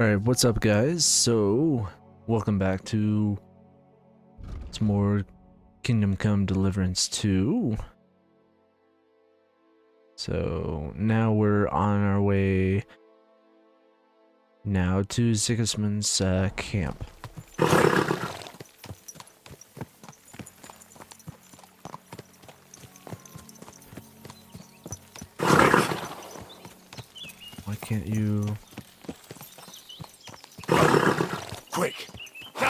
Alright, what's up guys? So, welcome back to some more Kingdom Come Deliverance 2. So, now we're on our way now to Sigismund's camp. Why can't you... Quick! Go!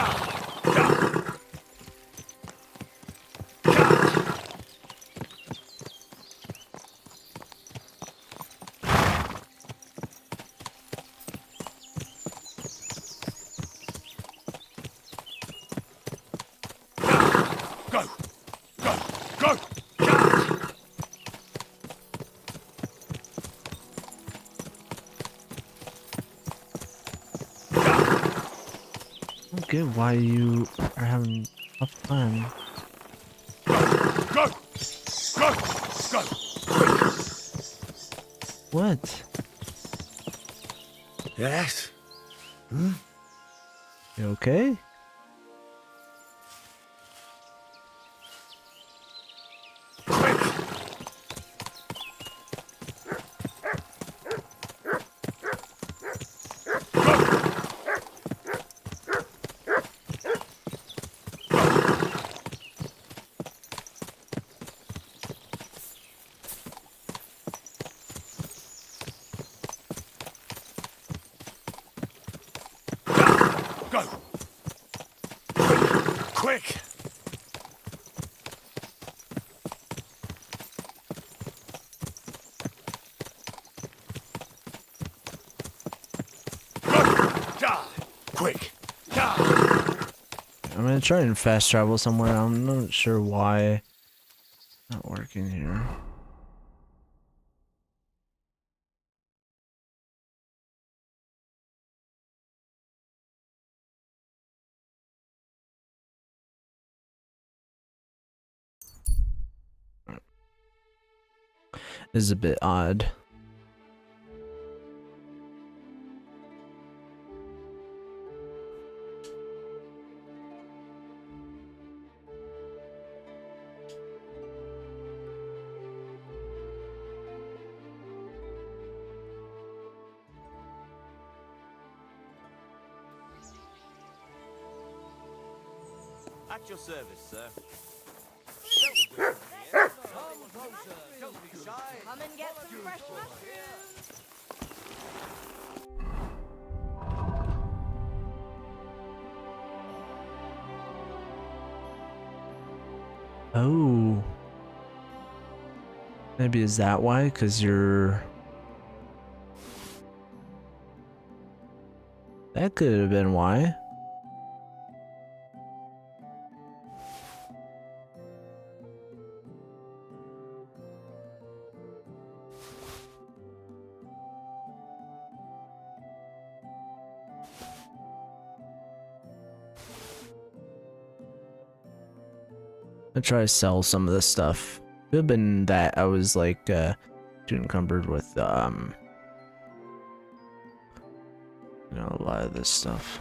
Go! Go! I don't get why you are having a tough time. Go! Go! Go! What? Yes? You okay? Quick! Go! Quick! Go! Quick! I'm gonna try and fast travel somewhere. I'm not sure why. Not working here. This is a bit odd. At your service, sir. Come and get some fresh mushrooms. Oh. Maybe is that why? Because you're... That could have been why. I try to sell some of this stuff. Could have been that I was like too encumbered with you know, a lot of this stuff.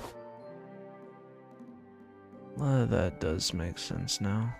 A lot of that does make sense now.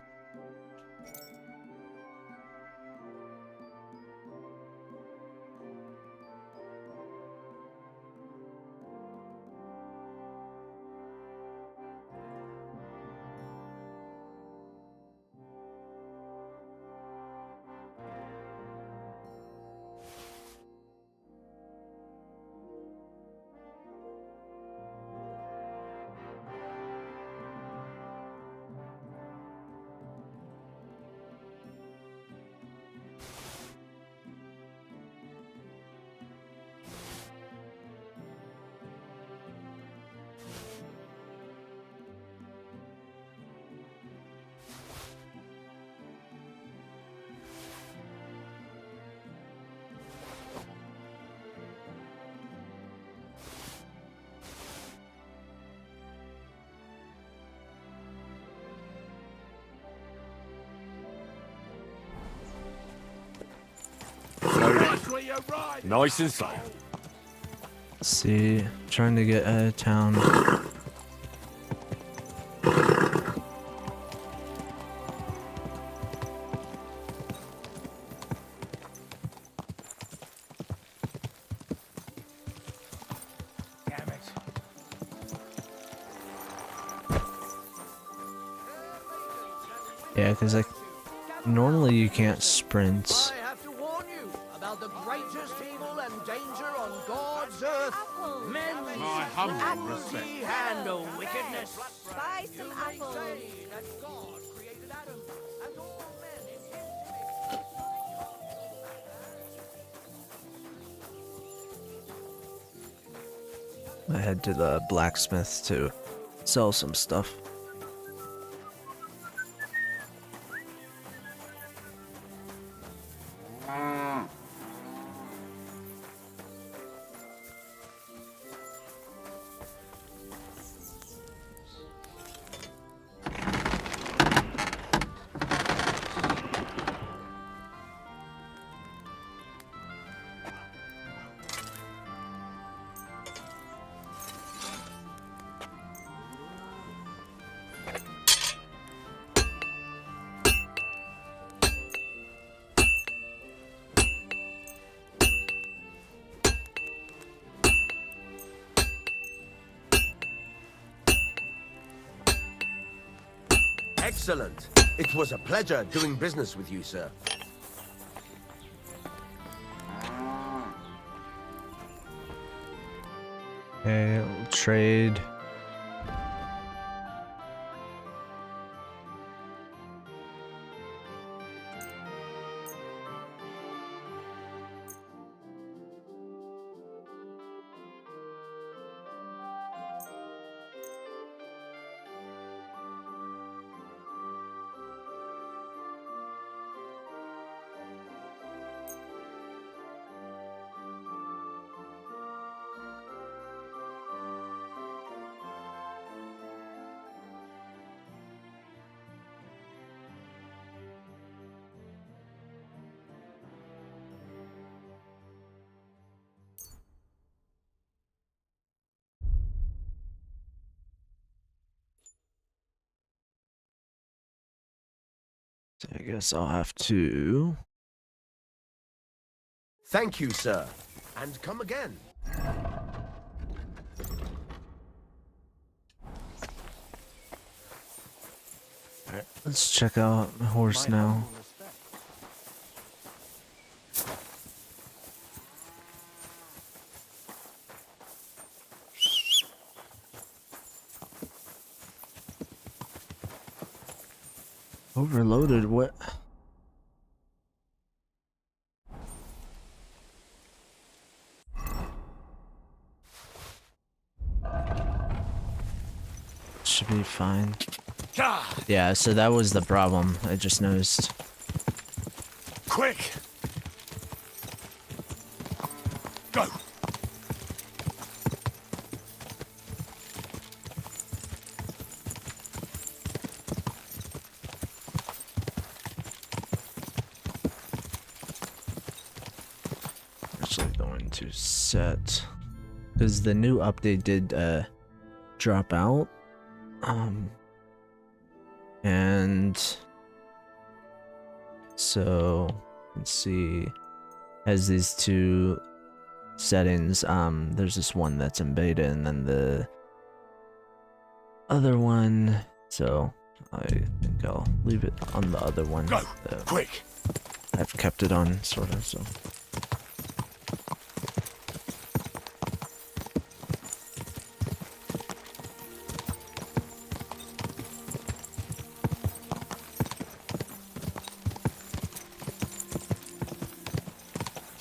Nice and slow. Let's see, trying to get out of town. Damn it. Yeah, because like normally you can't sprint. I have to warn you about the greatest evil and danger on God's earth. Apples. Men's My humble cruelty respect. and wickedness. Buy some apples. Say that God created Adam and all men in his image. I head to the blacksmith to sell some stuff. Excellent. It was a pleasure doing business with you, sir. Okay, we'll trade. So I guess I'll have to. Thank you, sir. And come again. Alright, let's check out the horse now. Overloaded, what? Should be fine. Ah, Yeah, so that was the problem. I just noticed. quick. Go. Actually going to set, because the new update did drop out, and so let's see, has these two settings. There's this one that's in beta and then the other one, so I think I'll leave it on the other one. Go. Quick. I've kept it on, sort of, so.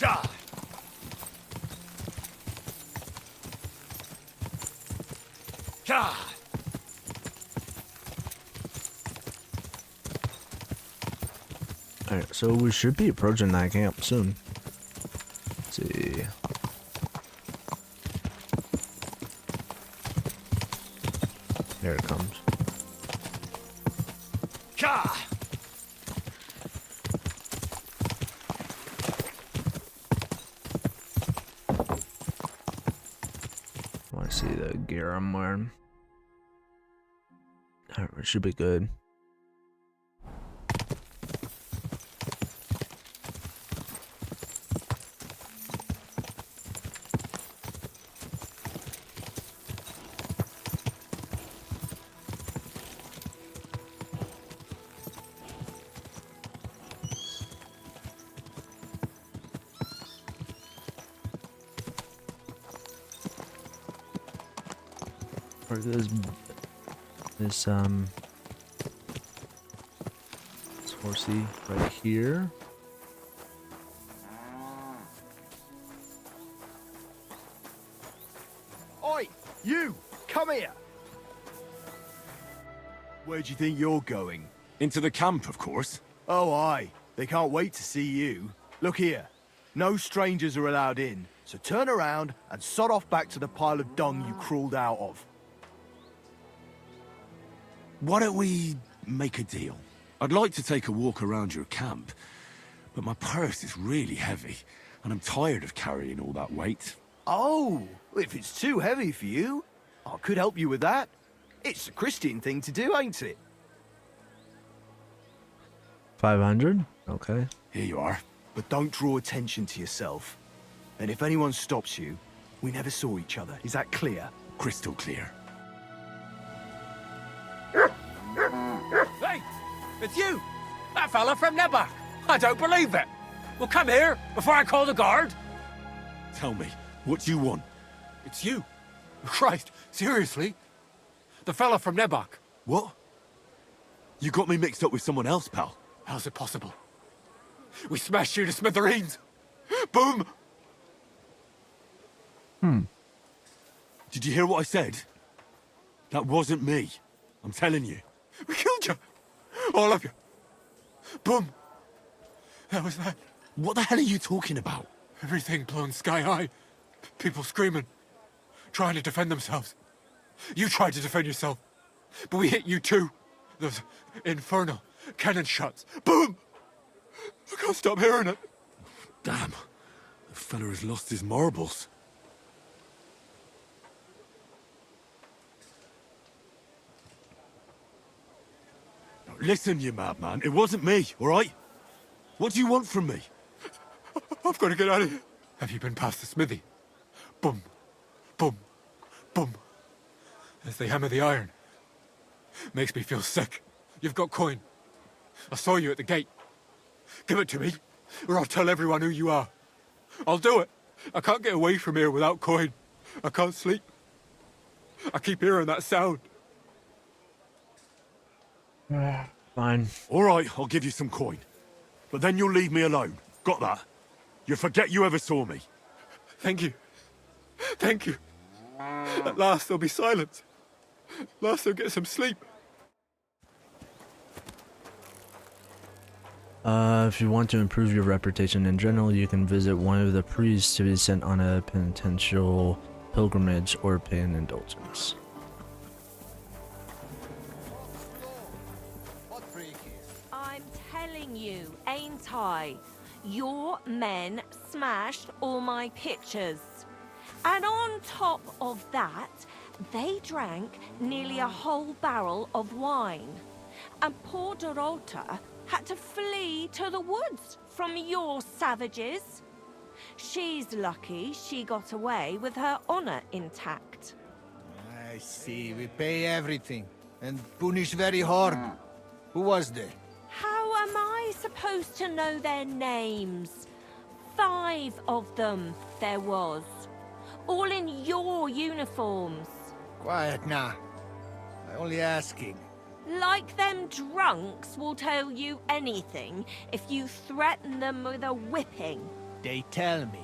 Ah. Ah. Alright, so we should be approaching that camp soon. Let's see. There it comes. Ah. gear I'm wearing. Alright, we should be good. Or this horsey right here. Oi, you! Come here! Where do you think you're going? Into the camp, of course. Oh, aye. They can't wait to see you. Look here. No strangers are allowed in, so turn around and sod off back to the pile of dung you crawled out of. Why don't we make a deal? I'd like to take a walk around your camp, but my purse is really heavy, and I'm tired of carrying all that weight. Oh, if it's too heavy for you, I could help you with that. It's a Christian thing to do, ain't it? 500? Okay. Here you are. But don't draw attention to yourself. And if anyone stops you, we never saw each other. Is that clear? Crystal clear. Hey, it's you! That fella from Nebach! I don't believe it! Well, come here, before I call the guard! Tell me, what do you want? It's you! Christ, seriously? The fella from Nebach. What? You got me mixed up with someone else, pal. How's it possible? We smashed you to smithereens! Boom! Did you hear what I said? That wasn't me. I'm telling you. We killed you! All of you! Boom! That was that. What the hell are you talking about? Everything blown sky high. People screaming. Trying to defend themselves. You tried to defend yourself. But we hit you too. Those infernal cannon shots. Boom! I can't stop hearing it. Damn. The fella has lost his marbles. Listen, you madman. It wasn't me, all right? What do you want from me? I've got to get out of here. Have you been past the smithy? Boom, boom, boom. As they hammer the iron. Makes me feel sick. You've got coin. I saw you at the gate. Give it to me, or I'll tell everyone who you are. I'll do it. I can't get away from here without coin. I can't sleep. I keep hearing that sound. Fine. All right, I'll give you some coin. But then you'll leave me alone. Got that? You'll forget you ever saw me. Thank you. Thank you. At last there'll be silence. At last I'll get some sleep. If you want to improve your reputation in general, you can visit one of the priests to be sent on a penitential pilgrimage or pay an indulgence. I'm telling you, ain't I? Your men smashed all my pictures. And on top of that, they drank nearly a whole barrel of wine. And poor Dorota had to flee to the woods from your savages. She's lucky she got away with her honor intact. I see. We pay everything and punish very hard. Who was they? How am I supposed to know their names? 5 of them there was. All in your uniforms. Quiet now. I only asking. Like them drunks will tell you anything if you threaten them with a whipping. They tell me.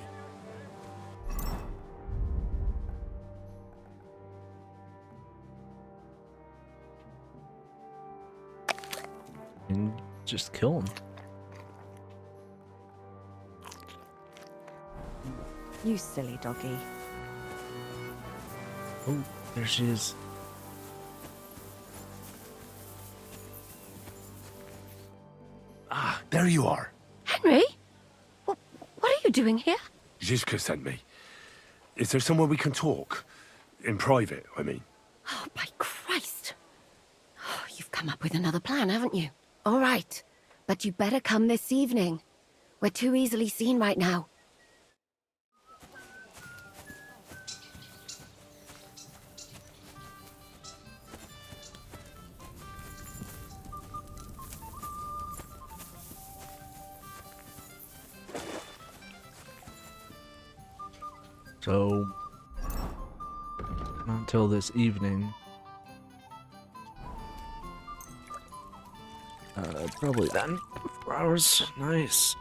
And just kill him. You silly doggy. Oh, there she is. Ah, there you are. Henry? What are you doing here? Zizka sent me. Is there somewhere we can talk? In private, I mean. Oh, by Christ. Oh, you've come up with another plan, haven't you? All right. But you better come this evening. We're too easily seen right now. So, not until this evening. Probably then. 4 hours. Nice.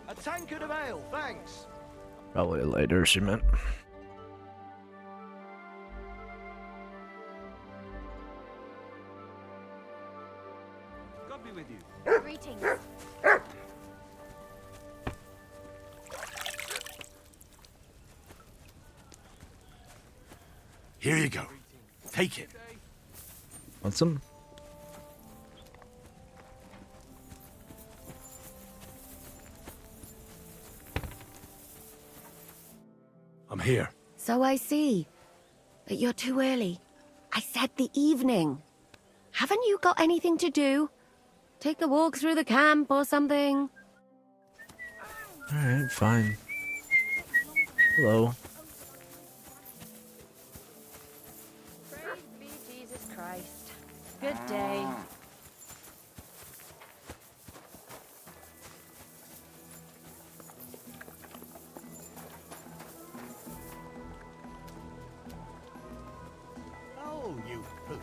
A tankard of ale, thanks. Probably later, she meant. God be with you. Greetings. Here you go. Take it. Want some? I'm here. So I see. But you're too early. I said the evening. Haven't you got anything to do? Take a walk through the camp or something? Alright, fine. Hello. Praise be Jesus Christ. Good day. Oh, you pooch.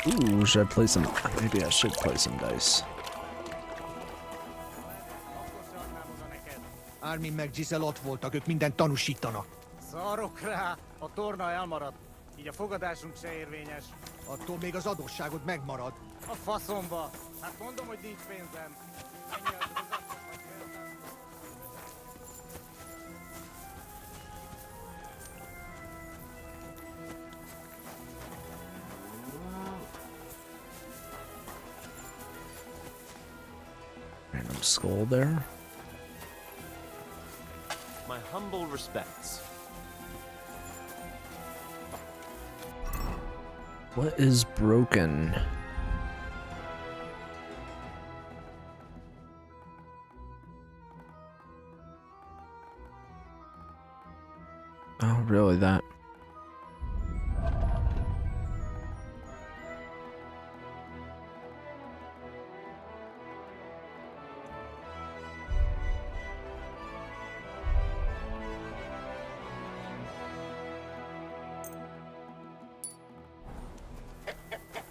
Ooh, should I play some? Maybe I should play some dice. Armin meg Giselle ott voltak, ők mindent tanúsítanak. Szarok rá, a torna elmarad. Így a fogadásunk se érvényes. Attól még az adósságod megmarad. A faszomba. Hát mondom, hogy nincs pénzem. Ennyi az vezetnek, vagy féltem. Random skull there. My humble respects. What is broken? Oh, really, that?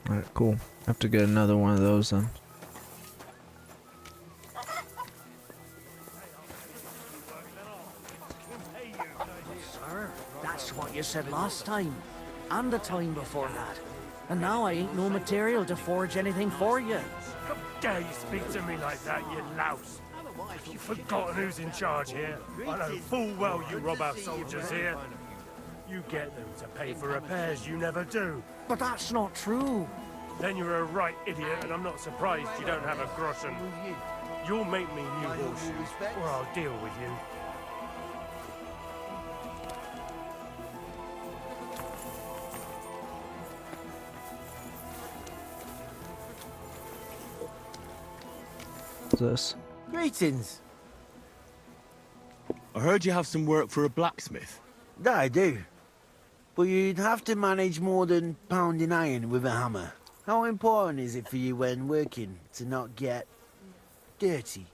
Alright, cool. Have to get another one of those then. Sir, that's what you said last time. And the time before that. And now I ain't no material to forge anything for you. How dare you speak to me like that, you louse? Have you forgotten who's in charge here? I know full well you rob our soldiers here. You get them to pay for repairs you never do. But that's not true. Then you're a right idiot, and I'm not surprised you don't have a groschen. You'll make me new horseshoes, or I'll deal with you. What's this? Greetings. I heard you have some work for a blacksmith. That I do. But you'd have to manage more than pounding iron with a hammer. How important is it for you when working to not get dirty?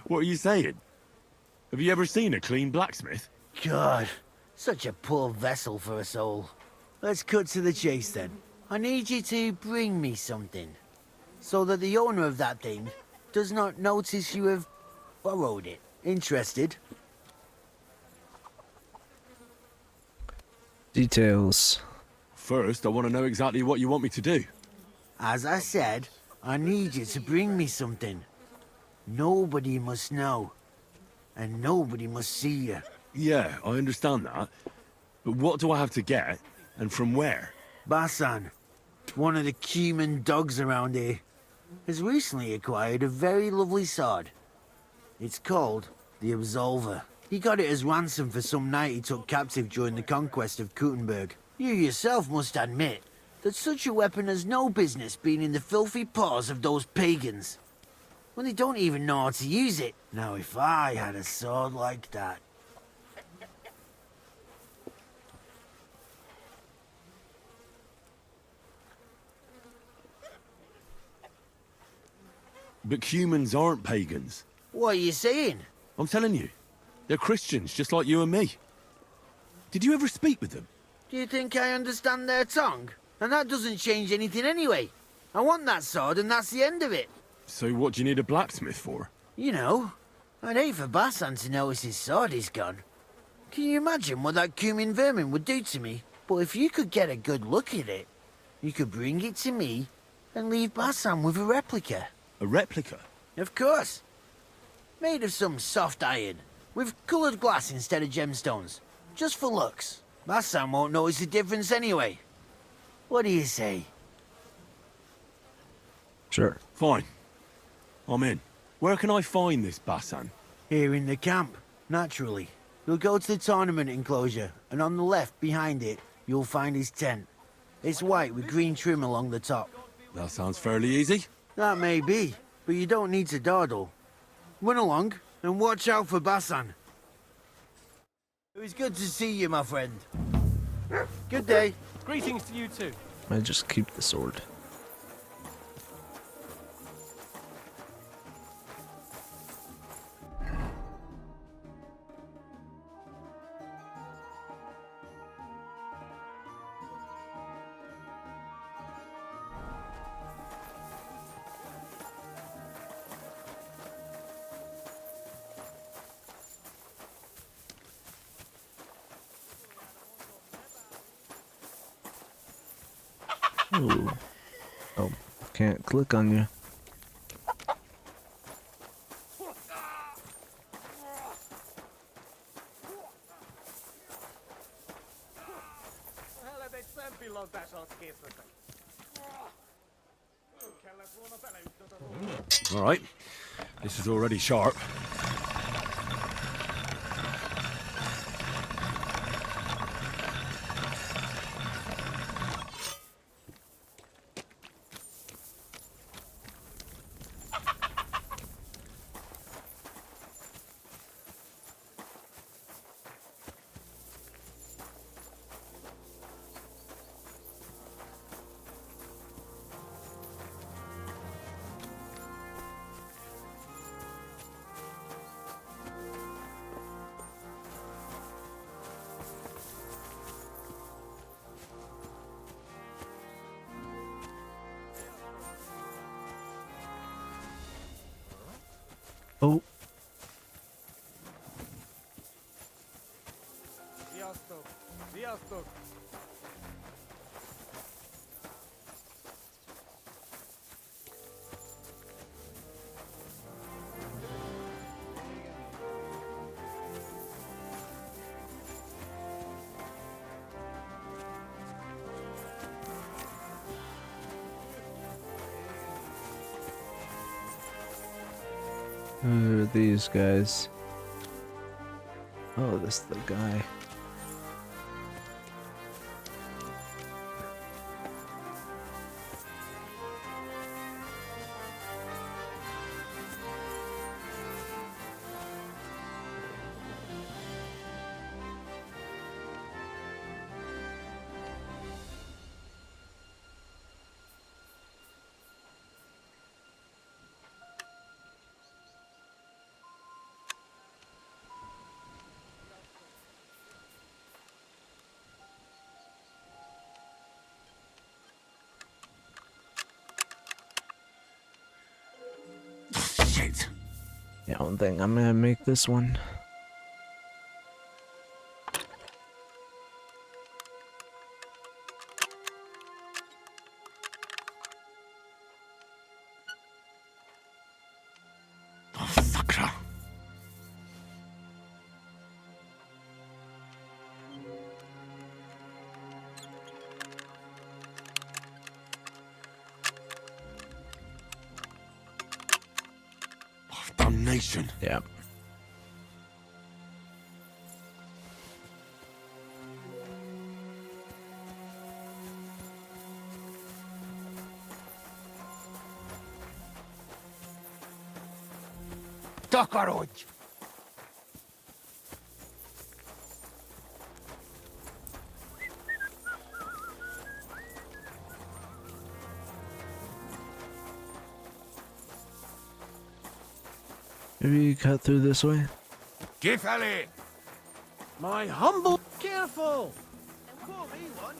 What are you saying? Have you ever seen a clean blacksmith? God, such a poor vessel for us all. Let's cut to the chase then. I need you to bring me something, so that the owner of that thing does not notice you have borrowed it. Interested? Details. First, I want to know exactly what you want me to do. As I said, I need you to bring me something. Nobody must know. And nobody must see you. Yeah, I understand that. But what do I have to get, and from where? Basan, one of the cumin dogs around here, has recently acquired a very lovely sword. It's called the Absolver. He got it as ransom for some knight he took captive during the conquest of Kuttenberg. You yourself must admit that such a weapon has no business being in the filthy paws of those pagans. When they don't even know how to use it. Now if I had a sword like that... But humans aren't pagans. What are you saying? I'm telling you. They're Christians, just like you and me. Did you ever speak with them? Do you think I understand their tongue? And that doesn't change anything anyway. I want that sword and that's the end of it. So what do you need a blacksmith for? You know, I'd hate for Basan to notice his sword is gone. Can you imagine what that cumin vermin would do to me? But if you could get a good look at it, you could bring it to me and leave Basan with a replica. A replica? Of course. Made of some soft iron, with coloured glass instead of gemstones. Just for looks. Basan won't notice the difference anyway. What do you say? Sure. Fine. I'm in. Where can I find this Basan? Here in the camp, naturally. You'll go to the tournament enclosure, and on the left, behind it, you'll find his tent. It's white with green trim along the top. That sounds fairly easy. That may be, but you don't need to dawdle. Run along, and watch out for Basan. It was good to see you, my friend. Good day. Greetings to you too. I just keep the sword. Ooh. Oh, can't click on you. All right. This is already sharp. Oh. Who are these guys? Oh, this is the guy. Shit. Yeah, I don't think I'm gonna make this one. information. Yeah. Takarodj! Maybe cut through this way? Gifali! My humble... Careful! Call me one.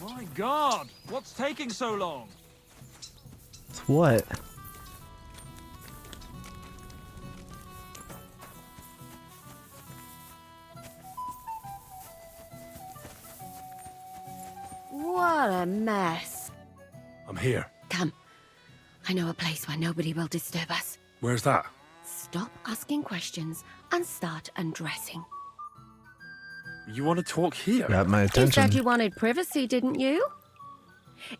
My God! What's taking so long? What? What a mess. I'm here. Come. I know a place where nobody will disturb us. Where's that? Stop asking questions and start undressing. You want to talk here? Got my You attention. said you wanted privacy, didn't you?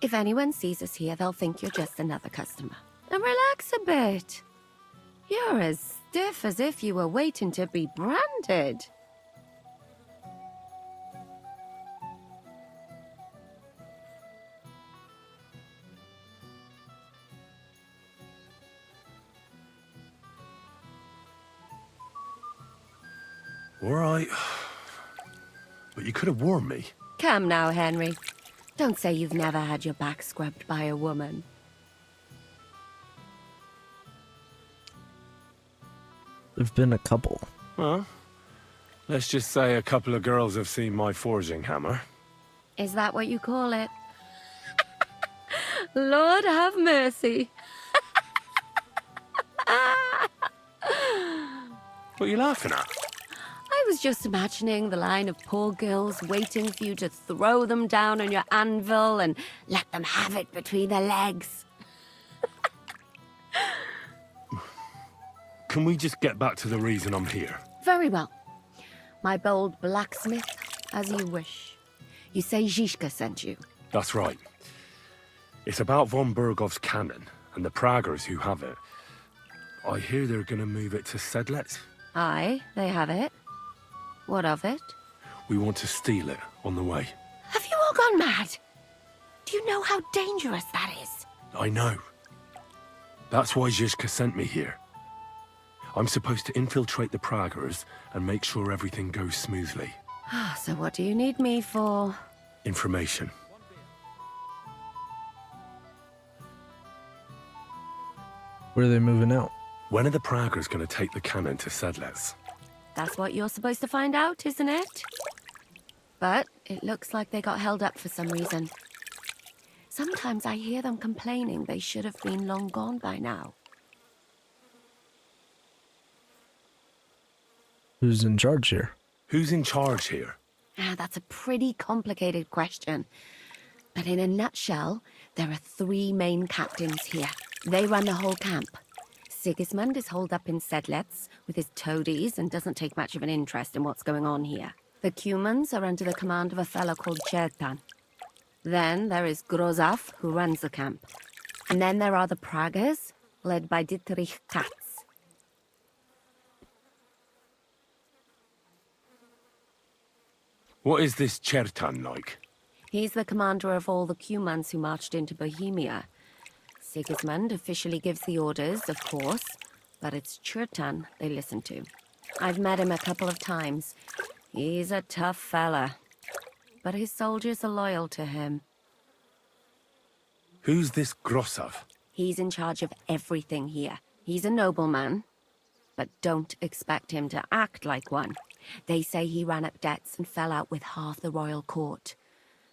If anyone sees us here, they'll think you're just another customer. And relax a bit. You're as stiff as if you were waiting to be branded. All right. But you could have warned me. Come now, Henry. Don't say you've never had your back scrubbed by a woman. There've been a couple. Well, let's just say a couple of girls have seen my forging hammer. Is that what you call it? Lord have mercy. What are you laughing at? I was just imagining the line of poor girls waiting for you to throw them down on your anvil and let them have it between their legs. Can we just get back to the reason I'm here? Very well. My bold blacksmith, as you wish. You say Zizka sent you. That's right. It's about von Bergov's cannon and the Praggers who have it. I hear they're going to move it to Sedlec. Aye, they have it. What of it? We want to steal it on the way. Have you all gone mad? Do you know how dangerous that is? I know. That's why Zizka sent me here. I'm supposed to infiltrate the Praggers and make sure everything goes smoothly. So what do you need me for? Information. Where are they moving out? When are the Praggers going to take the cannon to Sedlec? That's what you're supposed to find out, isn't it? But it looks like they got held up for some reason. Sometimes I hear them complaining they should have been long gone by now. Who's in charge here? Who's in charge here? That's a pretty complicated question. But in a nutshell, there are 3 main captains here. They run the whole camp. Sigismund is holed up in Sedlec with his toadies and doesn't take much of an interest in what's going on here. The Cumans are under the command of a fellow called Chertan. Then there is Grozaf, who runs the camp. And then there are the Praggers, led by Dietrich Katz. What is this Chertan like? He's the commander of all the Cumans who marched into Bohemia. Sigismund officially gives the orders, of course, but it's Chertan they listen to. I've met him a couple of times. He's a tough fella, but his soldiers are loyal to him. Who's this Grosov? He's in charge of everything here. He's a nobleman, but don't expect him to act like one. They say he ran up debts and fell out with half the royal court.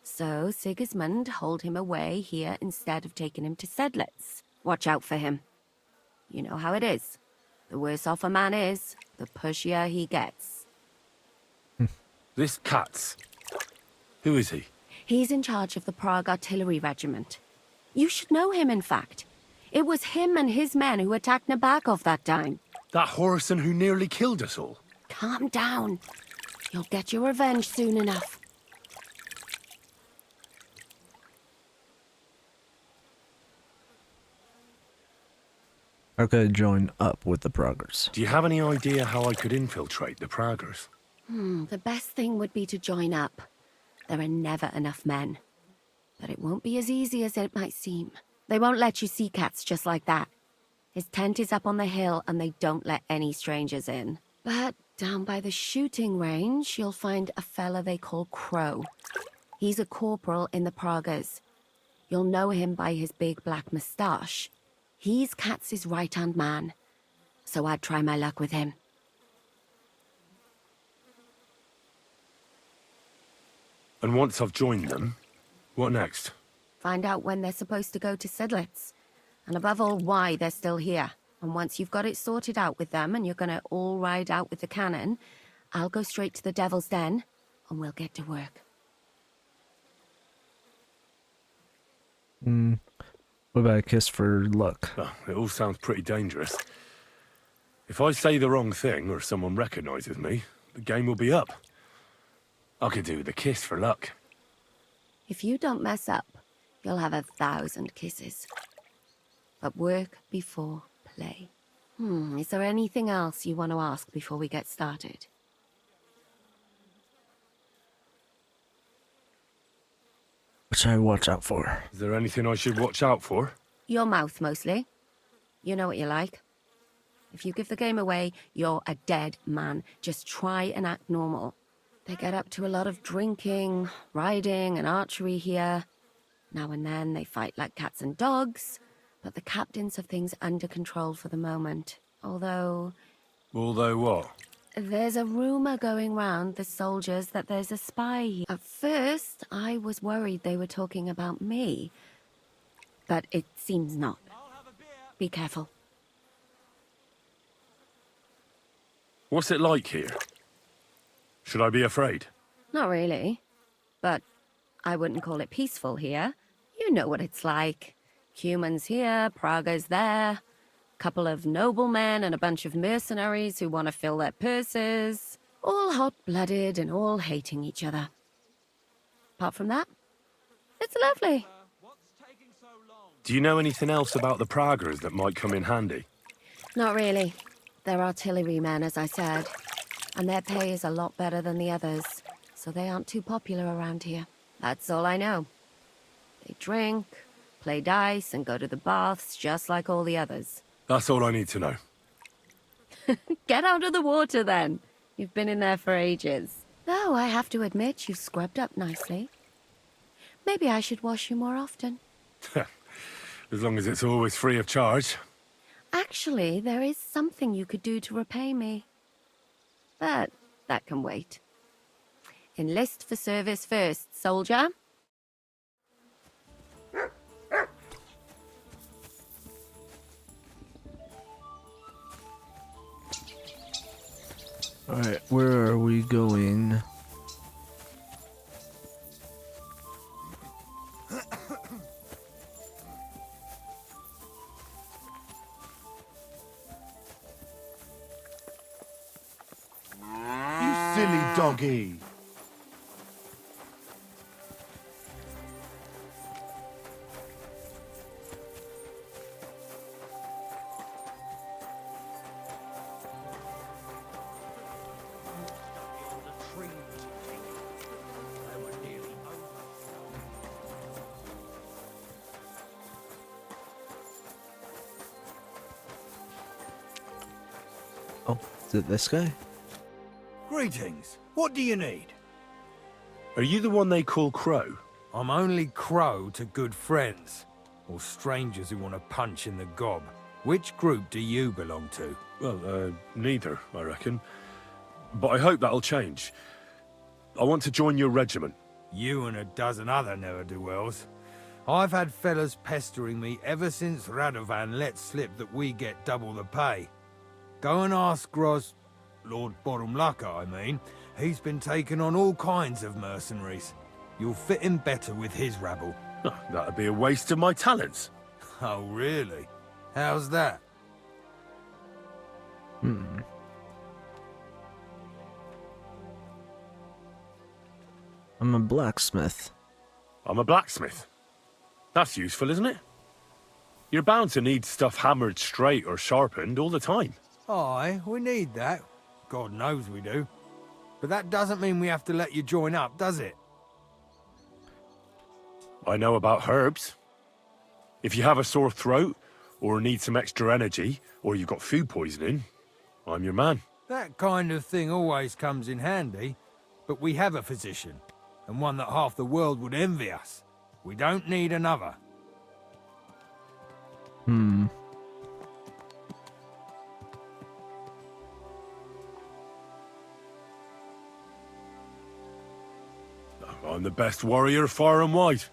So Sigismund holed him away here instead of taking him to Sedlec. Watch out for him. You know how it is. The worse off a man is, the pushier he gets. This Katz. Who is he? He's in charge of the Prague Artillery Regiment. You should know him, in fact. It was him and his men who attacked Nabakov that time. That Horison who nearly killed us all. Calm down. You'll get your revenge soon enough. How could I join up with the Praggers? Do you have any idea how I could infiltrate the Praggers? The best thing would be to join up. There are never enough men. But it won't be as easy as it might seem. They won't let you see Katz just like that. His tent is up on the hill and they don't let any strangers in. But down by the shooting range, you'll find a fella they call Crow. He's a corporal in the Praggers. You'll know him by his big black moustache. He's Katz's right-hand man. So I'd try my luck with him. And once I've joined them, what next? Find out when they're supposed to go to Sedlitz. And above all, why they're still here. And once you've got it sorted out with them and you're gonna all ride out with the cannon, I'll go straight to the Devil's Den and we'll get to work. What about a kiss for luck? Oh, it all sounds pretty dangerous. If I say the wrong thing or someone recognizes me, the game will be up. I could do with a kiss for luck. If you don't mess up, you'll have 1,000 kisses. But work before play. Is there anything else you want to ask before we get started? What should I watch out for? Is there anything I should watch out for? Your mouth, mostly. You know what you like. If you give the game away, you're a dead man. Just try and act normal. They get up to a lot of drinking, riding, and archery here. Now and then they fight like cats and dogs, but the captains have things under control for the moment. Although what? there's a rumor going round the soldiers that there's a spy here. At first, I was worried they were talking about me, but it seems not. Be careful. What's it like here? Should I be afraid? Not really, but I wouldn't call it peaceful here. You know what it's like. Humans here, Prague's there. Couple of noblemen and a bunch of mercenaries who want to fill their purses. All hot-blooded and all hating each other. Apart from that, it's lovely. Do you know anything else about the Praggers that might come in handy? Not really. They're artillerymen, as I said. And their pay is a lot better than the others, so they aren't too popular around here. That's all I know. They drink, play dice, and go to the baths just like all the others. That's all I need to know. Get out of the water, then. You've been in there for ages. Though I have to admit, you've scrubbed up nicely. Maybe I should wash you more often. As long as it's always free of charge. Actually, there is something you could do to repay me. But that can wait. Enlist for service first, soldier. Alright, where are we going? You silly doggy. Oh, is it this guy? Greetings. What do you need? Are you the one they call Crow? I'm only Crow to good friends, or strangers who want to punch in the gob. Which group do you belong to? Well, neither, I reckon. But I hope that'll change. I want to join your regiment. You and a dozen other ne'er-do-wells. I've had fellas pestering me ever since Radovan let slip that we get double the pay. Go and ask Lord Borumlaka, I mean. He's been taking on all kinds of mercenaries. You'll fit in better with his rabble. Oh, that'd be a waste of my talents. Oh, really? How's that? I'm a blacksmith. I'm a blacksmith. That's useful, isn't it? You're bound to need stuff hammered straight or sharpened all the time. Aye, we need that. God knows we do. But that doesn't mean we have to let you join up, does it? I know about herbs. If you have a sore throat, or need some extra energy, or you've got food poisoning, I'm your man. That kind of thing always comes in handy. But we have a physician, and one that half the world would envy us. We don't need another. I'm the best warrior far and wide.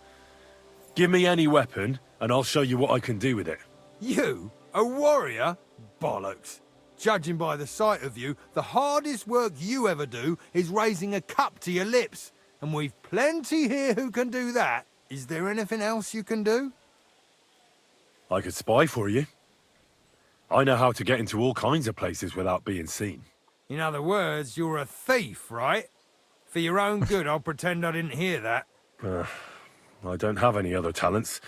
Give me any weapon, and I'll show you what I can do with it. You? A warrior? Bollocks. Judging by the sight of you, the hardest work you ever do is raising a cup to your lips. And we've plenty here who can do that. Is there anything else you can do? I could spy for you. I know how to get into all kinds of places without being seen. In other words, you're a thief, right? For your own good, I'll pretend I didn't hear that. I don't have any other talents.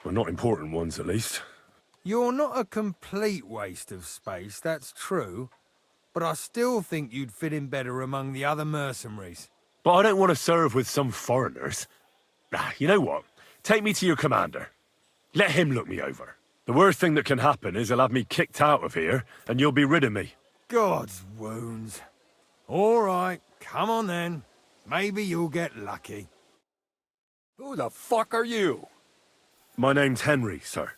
Well, not important ones, at least. You're not a complete waste of space, that's true. But I still think you'd fit in better among the other mercenaries. But I don't want to serve with some foreigners. You know what? Take me to your commander. Let him look me over. The worst thing that can happen is he'll have me kicked out of here, and you'll be rid of me. God's wounds. All right, come on then. Maybe you'll get lucky. Who the fuck are you? My name's Henry, sir,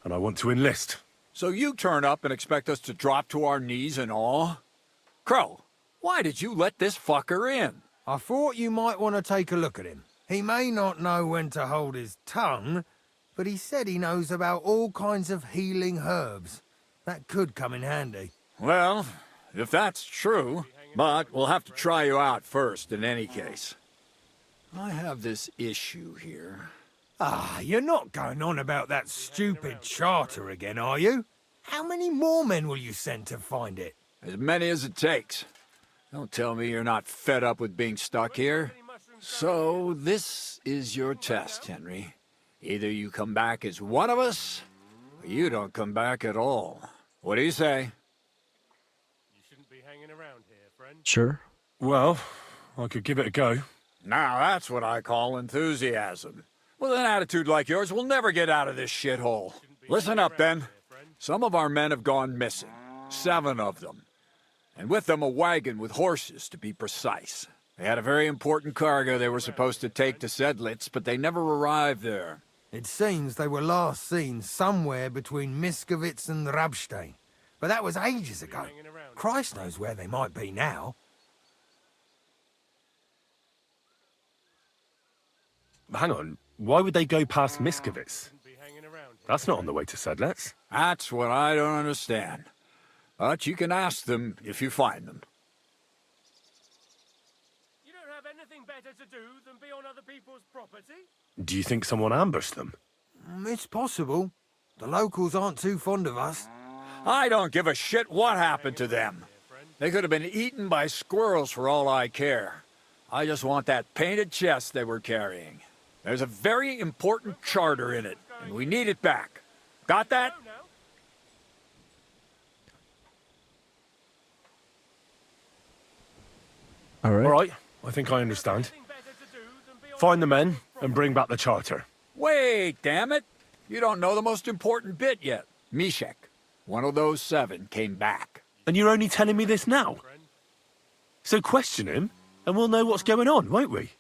and I want to enlist. So you turn up and expect us to drop to our knees in awe? Crow, why did you let this fucker in? I thought you might want to take a look at him. He may not know when to hold his tongue, but he said he knows about all kinds of healing herbs. That could come in handy. Well, if that's true, but we'll have to try you out first in any case. I have this issue here. Ah, you're not going on about that stupid charter again, are you? How many more men will you send to find it? As many as it takes. Don't tell me you're not fed up with being stuck here. So, this is your test, Henry. Either you come back as one of us, or you don't come back at all. What do you say? You shouldn't be hanging around here, friend. Sure. Well, I could give it a go. Now that's what I call enthusiasm. With an attitude like yours, we'll never get out of this shithole. Listen up, then. Some of our men have gone missing. 7 of them. And with them a wagon with horses, to be precise. They had a very important cargo they were supposed to take to Sedlitz, but they never arrived there. It seems they were last seen somewhere between Miskovitz and Rabstein. But that was ages ago. Christ knows where they might be now. Hang on, why would they go past Miskovitz? That's not on the way to Sedlitz. That's what I don't understand. But you can ask them if you find them. You don't have anything better to do than be on other people's property? Do you think someone ambushed them? It's possible. The locals aren't too fond of us. I don't give a shit what happened to them. They could have been eaten by squirrels for all I care. I just want that painted chest they were carrying. There's a very important charter in it, and we need it back. Got that? All right. All right, I think I understand. Find the men and bring back the charter. Wait, damn it! You don't know the most important bit yet. Mishek, one of those 7, came back. And you're only telling me this now? So question him, and we'll know what's going on, won't we?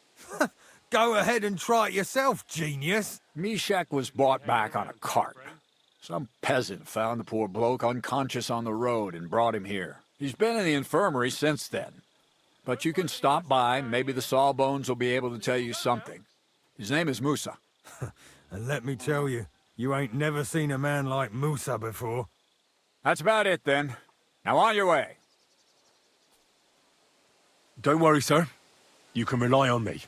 Go ahead and try it yourself, genius. Mishek was brought back on a cart. Some peasant found the poor bloke unconscious on the road and brought him here. He's been in the infirmary since then. But you can stop by, and maybe the Sawbones will be able to tell you something. His name is Musa. And let me tell you, you ain't never seen a man like Musa before. That's about it, then. Now on your way. Don't worry, sir. You can rely on me.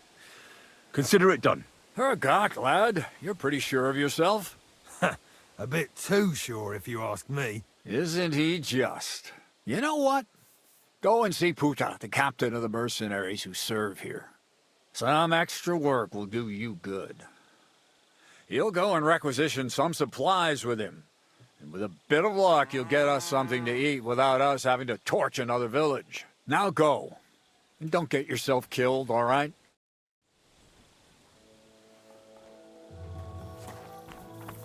Consider it done. Hergott, lad. You're pretty sure of yourself. A bit too sure, if you ask me. Isn't he just? You know what? Go and see Puta, the captain of the mercenaries who serve here. Some extra work will do you good. He'll go and requisition some supplies with him. And with a bit of luck, you'll get us something to eat without us having to torch another village. Now go. And don't get yourself killed, all right?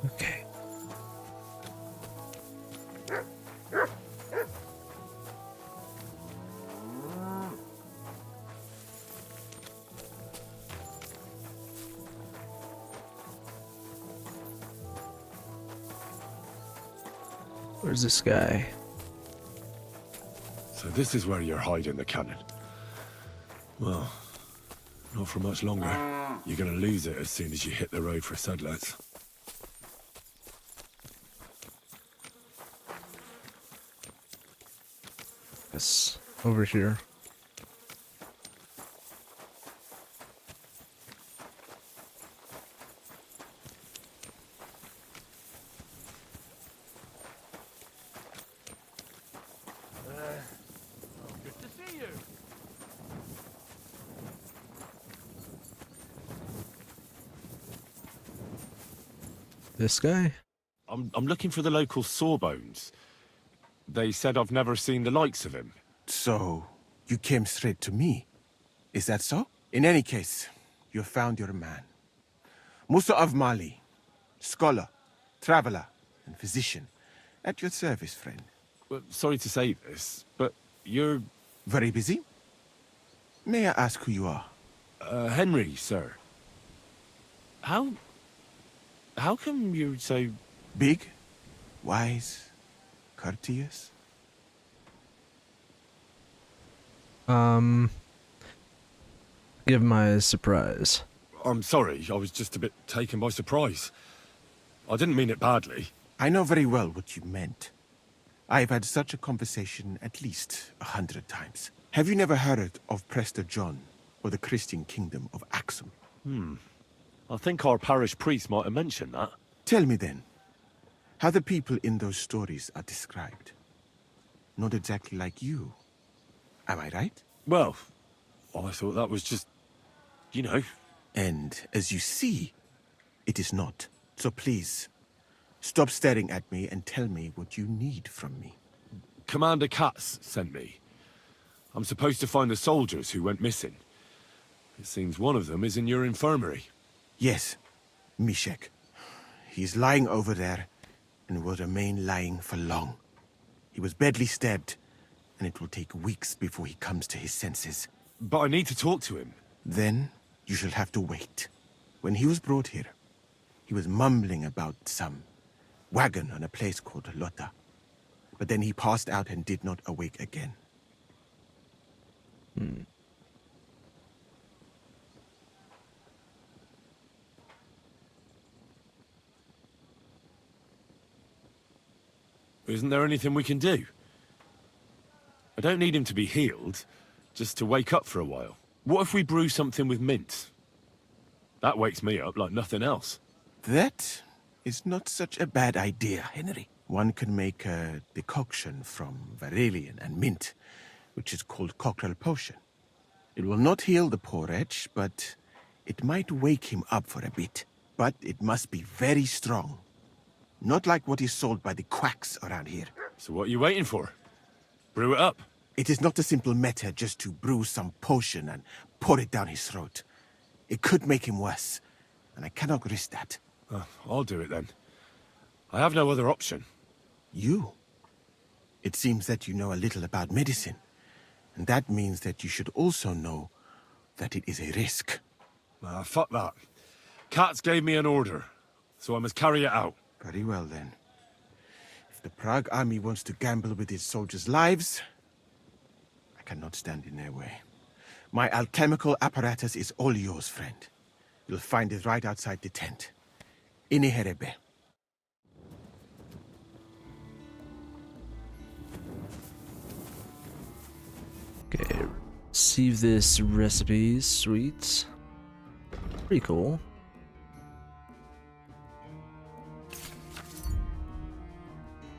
Okay. Where's this guy? So this is where you're hiding the cannon. Well, not for much longer. You're gonna lose it as soon as you hit the road for Sedlets. Yes, over here. Good to see you. This guy? I'm looking for the local Sawbones. They said I've never seen the likes of him. So, you came straight to me. Is that so? In any case, you found your man. Musa of Mali, scholar, traveler, and physician. At your service, friend. Well, sorry to say this, but you're... Very busy? May I ask who you are? Henry, sir. How come you're so... Big? Wise? Courteous? Give my surprise. I'm sorry, I was just a bit taken by surprise. I didn't mean it badly. I know very well what you meant. I've had such a conversation at least 100 times. Have you never heard of Prester John or the Christian kingdom of Axum? I think our parish priest might have mentioned that. Tell me then, how the people in those stories are described. Not exactly like you. Am I right? Well, I thought that was just... you know. And as you see, it is not. So please, stop staring at me and tell me what you need from me. Commander Katz sent me. I'm supposed to find the soldiers who went missing. It seems one of them is in your infirmary. Yes, Mishek. He's lying over there and will remain lying for long. He was badly stabbed, and it will take weeks before he comes to his senses. But I need to talk to him. Then you shall have to wait. When he was brought here, he was mumbling about some wagon on a place called Lota. But then he passed out and did not awake again. Isn't there anything we can do? I don't need him to be healed, just to wake up for a while. What if we brew something with mint? That wakes me up like nothing else. That is not such a bad idea, Henry. One can make a decoction from Varelian and mint, which is called cockerel potion. It will not heal the poor wretch, but it might wake him up for a bit. But it must be very strong. Not like what is sold by the quacks around here. So what are you waiting for? Brew it up. It is not a simple matter just to brew some potion and pour it down his throat. It could make him worse, and I cannot risk that. I'll do it then. I have no other option. You? It seems that you know a little about medicine, and that means that you should also know that it is a risk. Fuck that. Katz gave me an order, so I must carry it out. Very well then. If the Prague army wants to gamble with its soldiers' lives, I cannot stand in their way. My alchemical apparatus is all yours, friend. You'll find it right outside the tent. Ini herebe. receive this recipe. Sweet. Pretty cool.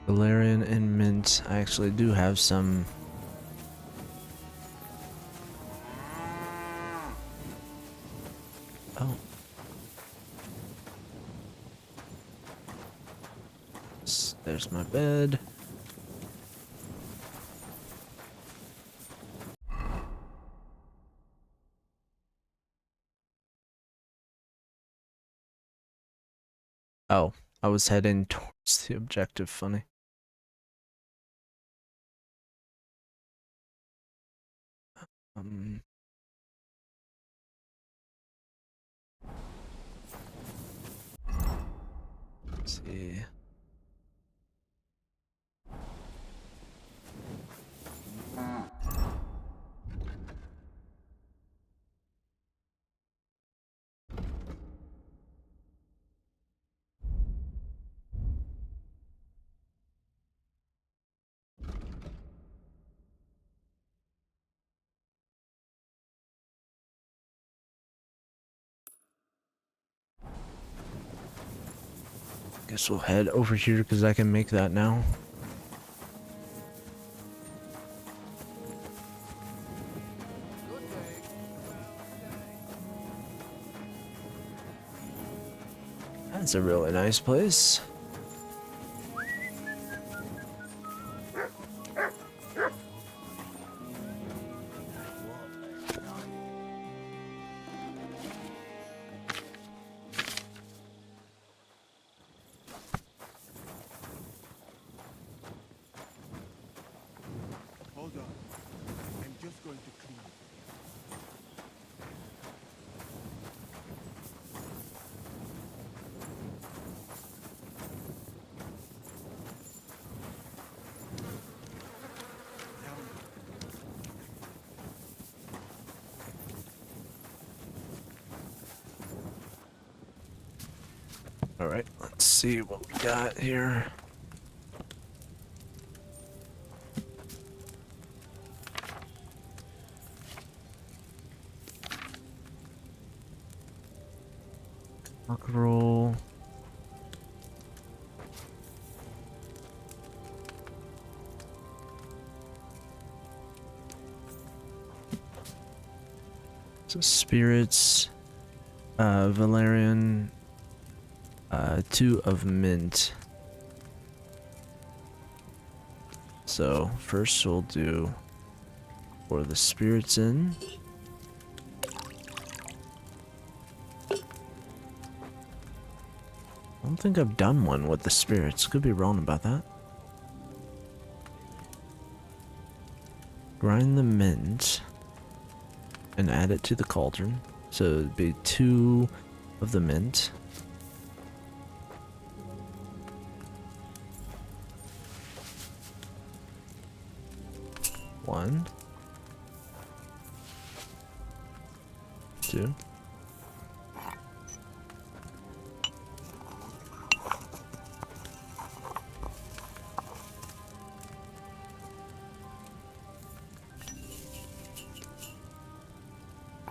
Valerian and mint. I actually do have some. Oh. There's my bed. Oh, I was heading towards the objective. Funny. Let's see. Guess we'll head over here because I can make that now. That's a really nice place. Hold on. I'm just going to clean it. All right, let's see what we got here. Mackerel. So spirits, Valerian, 2 of mint. So first we'll do pour the spirits in. I don't think I've done one with the spirits. Could be wrong about that. Grind the mint and add it to the cauldron. So it'd be 2 of the mint. One. 2.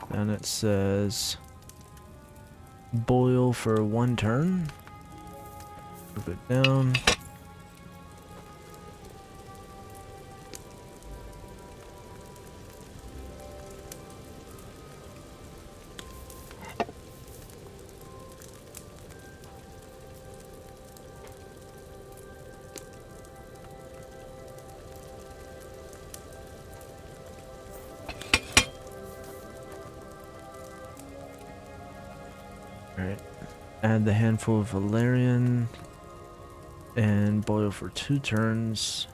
And it says boil for 1 turn. Move it down. Alright, add the handful of Valerian and boil for 2 turns.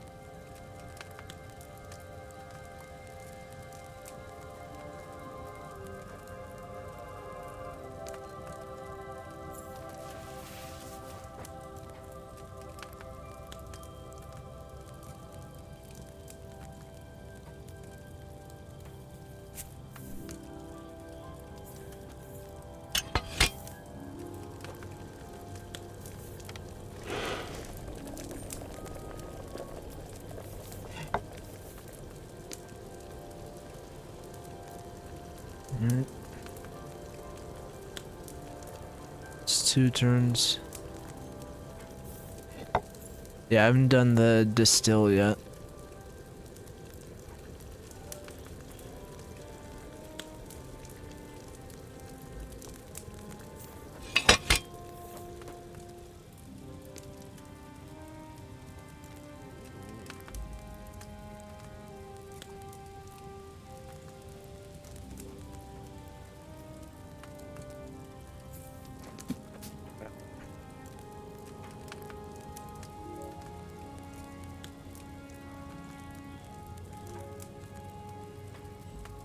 2 turns. Yeah, I haven't done the distill yet.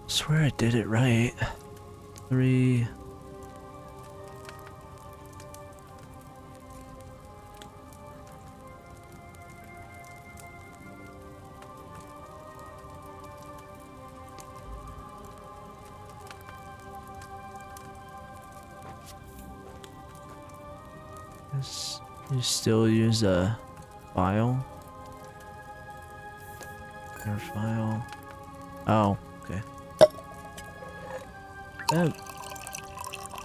Swear I did it right. 3. You still use a file? Your file. Oh, okay.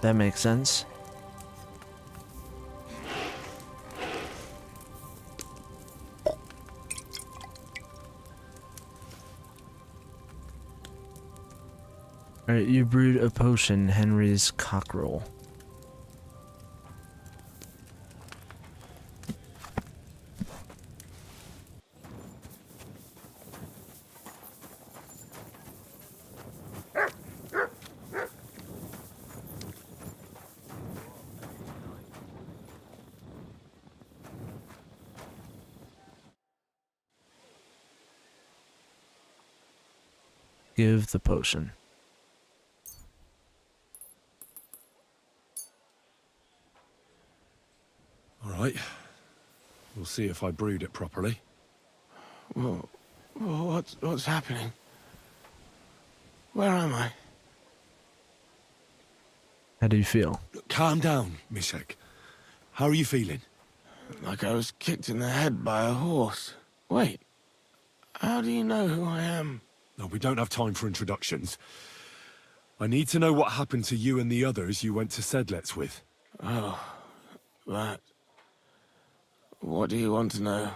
That makes sense. Alright, you brewed a potion, Henry's cockerel. Give the potion. All right. We'll see if I brewed it properly. Whoa. What's happening? Where am I? How do you feel? Calm down, Mishek. How are you feeling? Like I was kicked in the head by a horse. Wait. How do you know who I am? No, we don't have time for introductions. I need to know what happened to you and the others you went to Sedlets with. Oh, that. What do you want to know?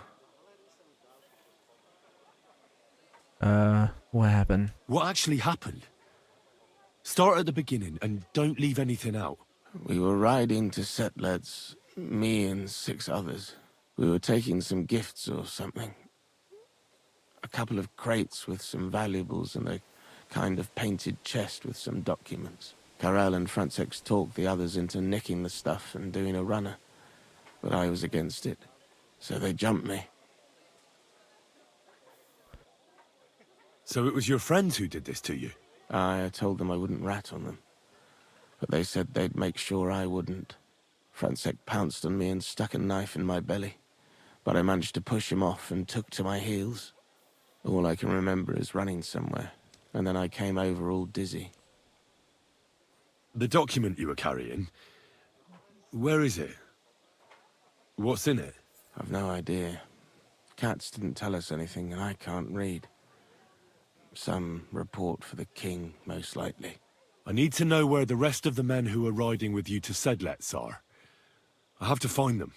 What happened? What actually happened? Start at the beginning and don't leave anything out. We were riding to Setleds, me and 6 others. We were taking some gifts or something. A couple of crates with some valuables and a kind of painted chest with some documents. Karel and Francex talked the others into nicking the stuff and doing a runner, but I was against it, so they jumped me. So it was your friends who did this to you? I told them I wouldn't rat on them, but they said they'd make sure I wouldn't. Francex pounced on me and stuck a knife in my belly, but I managed to push him off and took to my heels. All I can remember is running somewhere, and then I came over all dizzy. The document you were carrying, where is it? What's in it? I've no idea. Cats didn't tell us anything, and I can't read. Some report for the king, most likely. I need to know where the rest of the men who are riding with you to Sedlets are. I have to find them.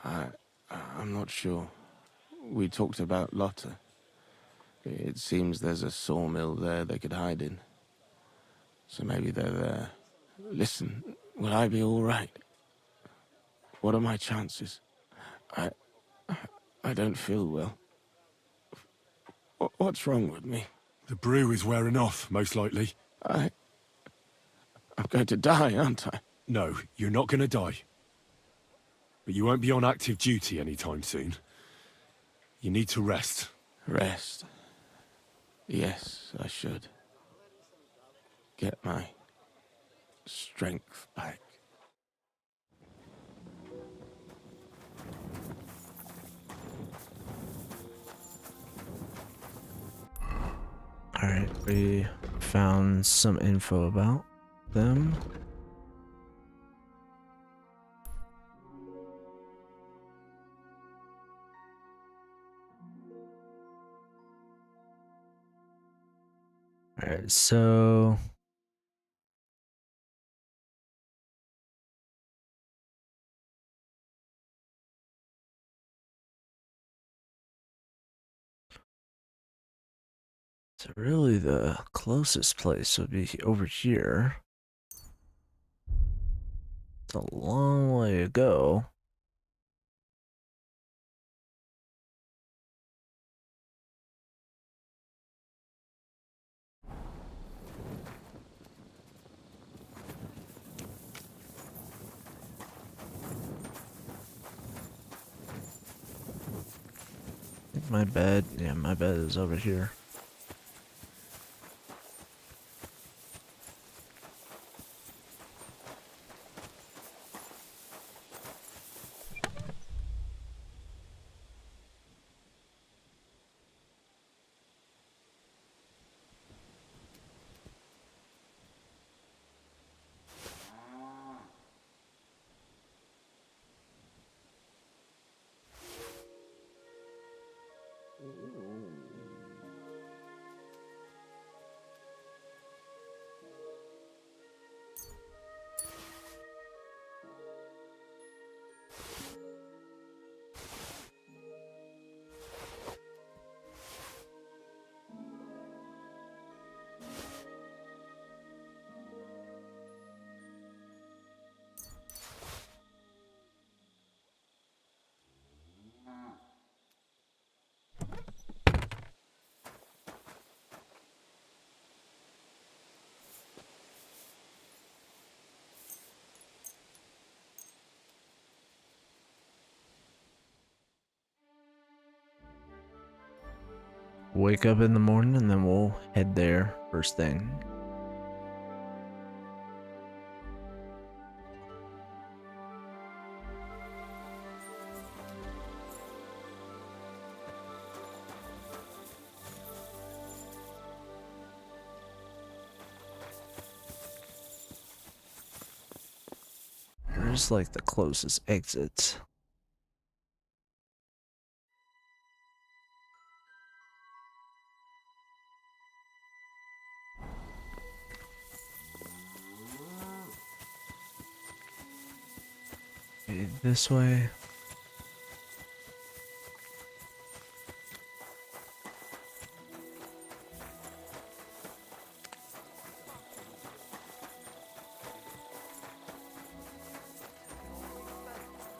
I'm not sure. We talked about Lotta. It seems there's a sawmill there they could hide in. So maybe they're there. Listen, will I be all right? What are my chances? I don't feel well. What's wrong with me? The brew is wearing off, most likely. I'm going to die, aren't I? No, you're not going to die. But you won't be on active duty anytime soon. You need to rest. Rest? Yes, I should. Get my strength back. Alright, we found some info about them. Alright, so So really the closest place would be over here. It's a long way to go. I think my bed, yeah, my bed is over here. Wake up in the morning and then we'll head there first thing. Where's like the closest exit? Okay, this way.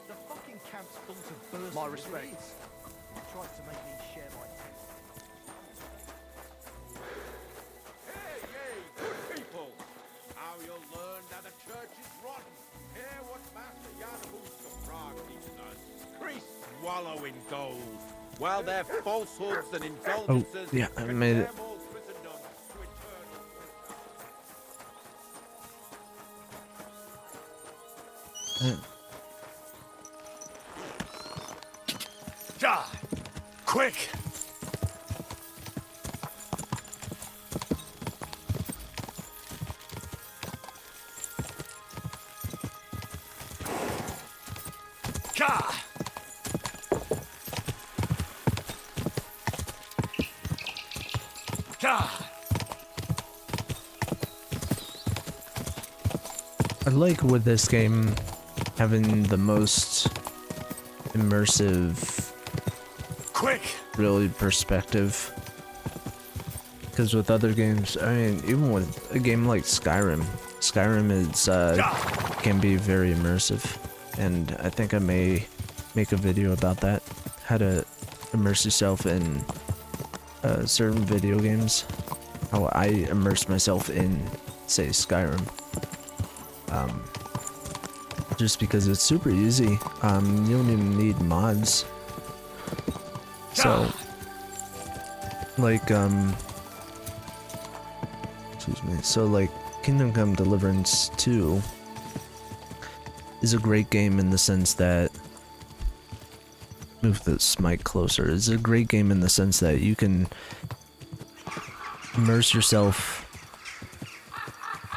The fucking camp's full to burst. My respects. He tries to make me share my tent. Hey, good people! How you'll learn that the church is rotten. Hear what Master Janabus the Frog teaches us. Priests wallow in gold, while their falsehoods and indulgences yeah, I made it. condemn all Christendom to eternal Die! Quick! Gah! Gah! I like with this game having the most immersive, Quick! really perspective. Because with other games, I mean, even with a game like Skyrim, Skyrim is can be very immersive, and I think I may make a video about that, how to immerse yourself in certain video games, how I immerse myself in, say, Skyrim. Just because it's super easy, you don't even need mods. So, like, excuse me, so like, Kingdom Come Deliverance 2 is a great game in the sense that, move this mic closer, it's a great game in the sense that you can immerse yourself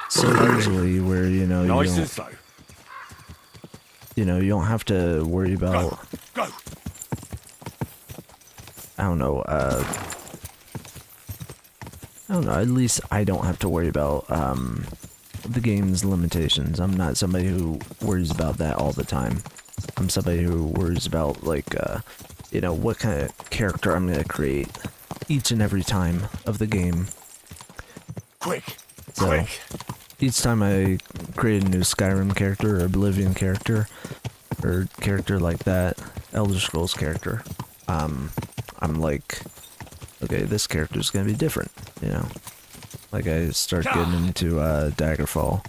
so easily where, you know, Nice and slow. you know, you don't have to worry about, Go! I don't know, at least I don't have to worry about, the game's limitations. I'm not somebody who worries about that all the time. I'm somebody who worries about, like, you know, what kind of character I'm gonna create. each and every time of the game. Quick! So, Quick! each time I create a new Skyrim character or Oblivion character, or character like that, Elder Scrolls character, I'm like, okay, this character's gonna be different, you know? Like, I start getting into Daggerfall.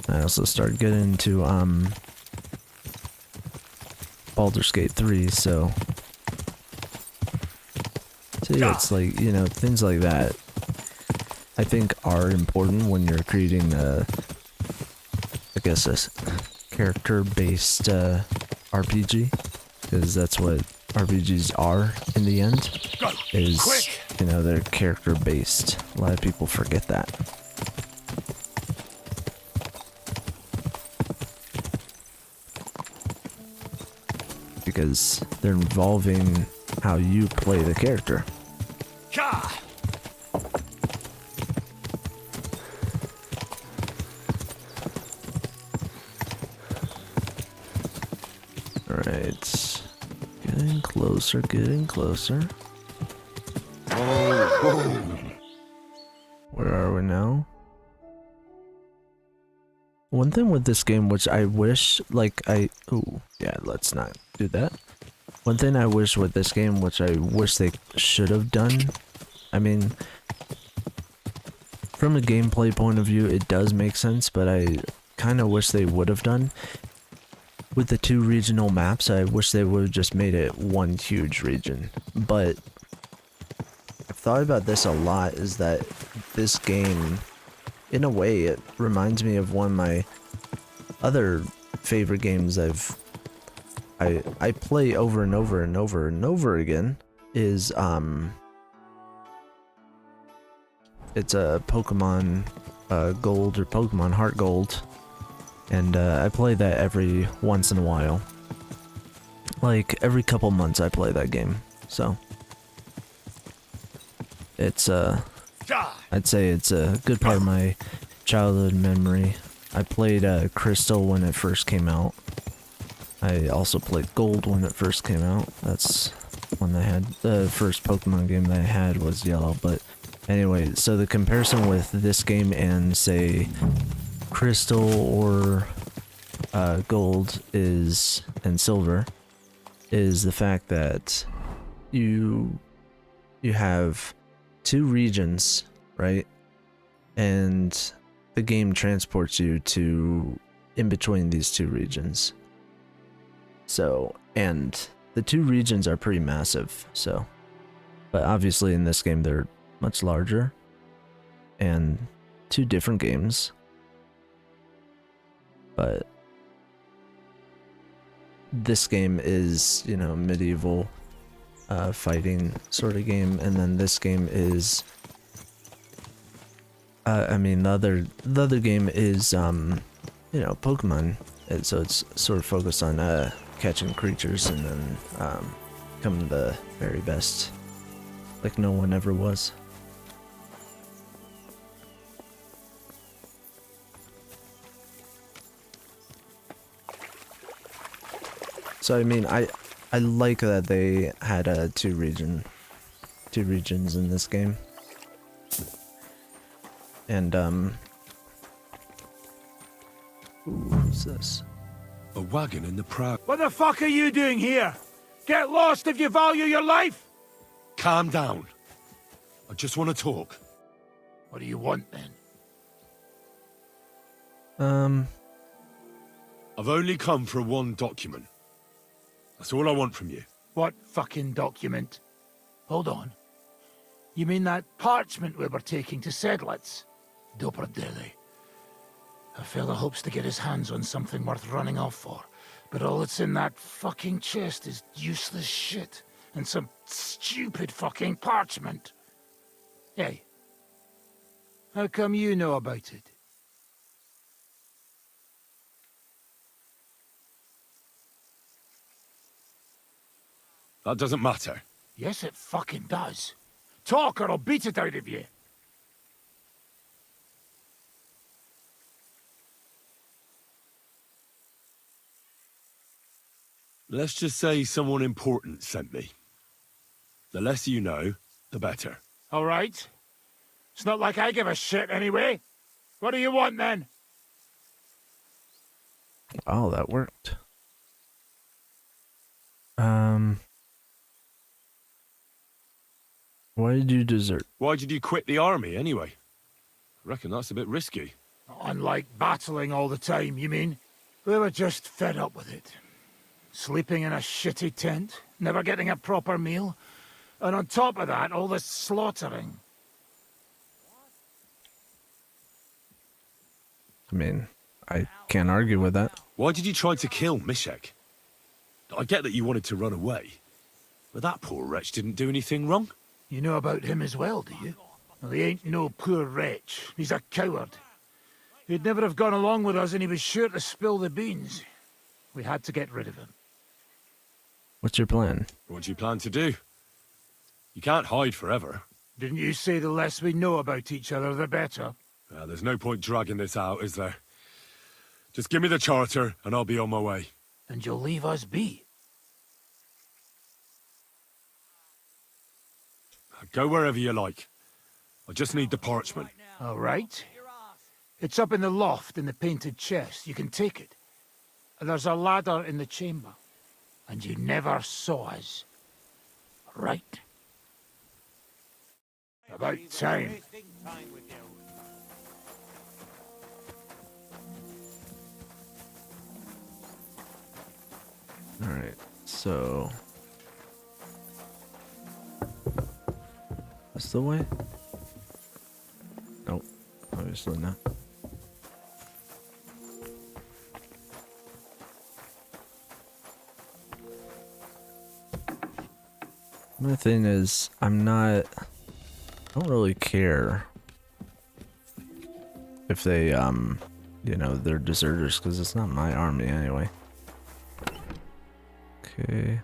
I also start getting into Baldur's Gate 3, so yeah, it's like, you know, things like that I think are important when you're creating I guess a character-based RPG, because that's what RPGs are in the end, is, you know, they're character-based. A lot of people forget that. Because they're involving how you play the character. Alright. Getting closer, getting closer. Where are we now? One thing with this game, which I wish, like, ooh, yeah, let's not do that. One thing I wish with this game, which I wish they should have done, I mean, from a gameplay point of view, it does make sense, but I kind of wish they would have done. With the 2 regional maps, I wish they would have just made it one huge region. But I've thought about this a lot, is that this game, in a way, it reminds me of one of my other favorite games I play over and over and over and over again, is it's a Pokemon Gold or Pokemon Heart Gold, and I play that every once in a while. Like every couple months I play that game. So it's I'd say it's a good part of my childhood memory. I played Crystal when it first came out. I also played Gold when it first came out. That's when I had the first Pokemon game that I had was Yellow. But anyway, so the comparison with this game and say Crystal or Gold is and Silver is the fact that you have 2 regions, right? And the game transports you to in between these 2 regions. So, and the 2 regions are pretty massive, so, but obviously in this game they're much larger, and 2 different games, but this game is, you know, medieval fighting sort of game, and then this game is, I mean, the other game is, you know, Pokemon, and so it's sort of focused on catching creatures and then becoming the very best, like no one ever was. So I mean, I like that they had 2 regions in this game, and what's this? A wagon in the prow. What the fuck are you doing here? Get lost if you value your life! Calm down. I just want to talk. What do you want then? I've only come for 1 document. That's all I want from you. What fucking document? Hold on. You mean that parchment we were taking to Sedlitz? Dobrodele. A fella hopes to get his hands on something worth running off for, but all that's in that fucking chest is useless shit and some stupid fucking parchment. Hey, how come you know about it? That doesn't matter. Yes, it fucking does. Talk or I'll beat it out of you. Let's just say someone important sent me. The less you know, the better. All right. It's not like I give a shit anyway. What do you want then? Oh, that worked. Why did you desert? Why did you quit the army, anyway? I reckon that's a bit risky. Unlike battling all the time, you mean? We were just fed up with it. Sleeping in a shitty tent, never getting a proper meal, and on top of that, all this slaughtering. I mean, I can't argue with that. Why did you try to kill Mishek? I get that you wanted to run away, but that poor wretch didn't do anything wrong. You know about him as well, do you? Well, he ain't no poor wretch. He's a coward. He'd never have gone along with us, and he was sure to spill the beans. We had to get rid of him. What's your plan? What do you plan to do? You can't hide forever. Didn't you say the less we know about each other, the better? There's no point dragging this out, is there? Just give me the charter, and I'll be on my way. And you'll leave us be? Go wherever you like. I just need the parchment. All right. It's up in the loft in the painted chest. You can take it. And there's a ladder in the chamber. And you never saw us. Right? About time. Alright, so... That's the way? Nope, obviously not. My thing is, I don't really care if they, you know, they're deserters, because it's not my army anyway. Okay.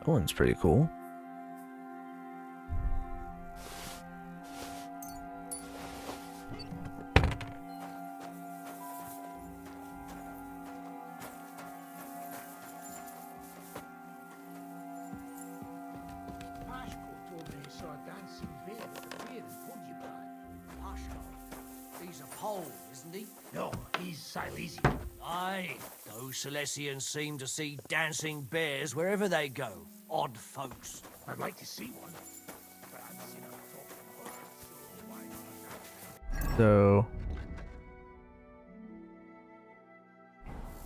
That one's pretty cool. He's a Pole, isn't he? No, he's Silesian. Aye, those Silesians seem to see dancing bears wherever they go. Odd folks. I'd like to see one. So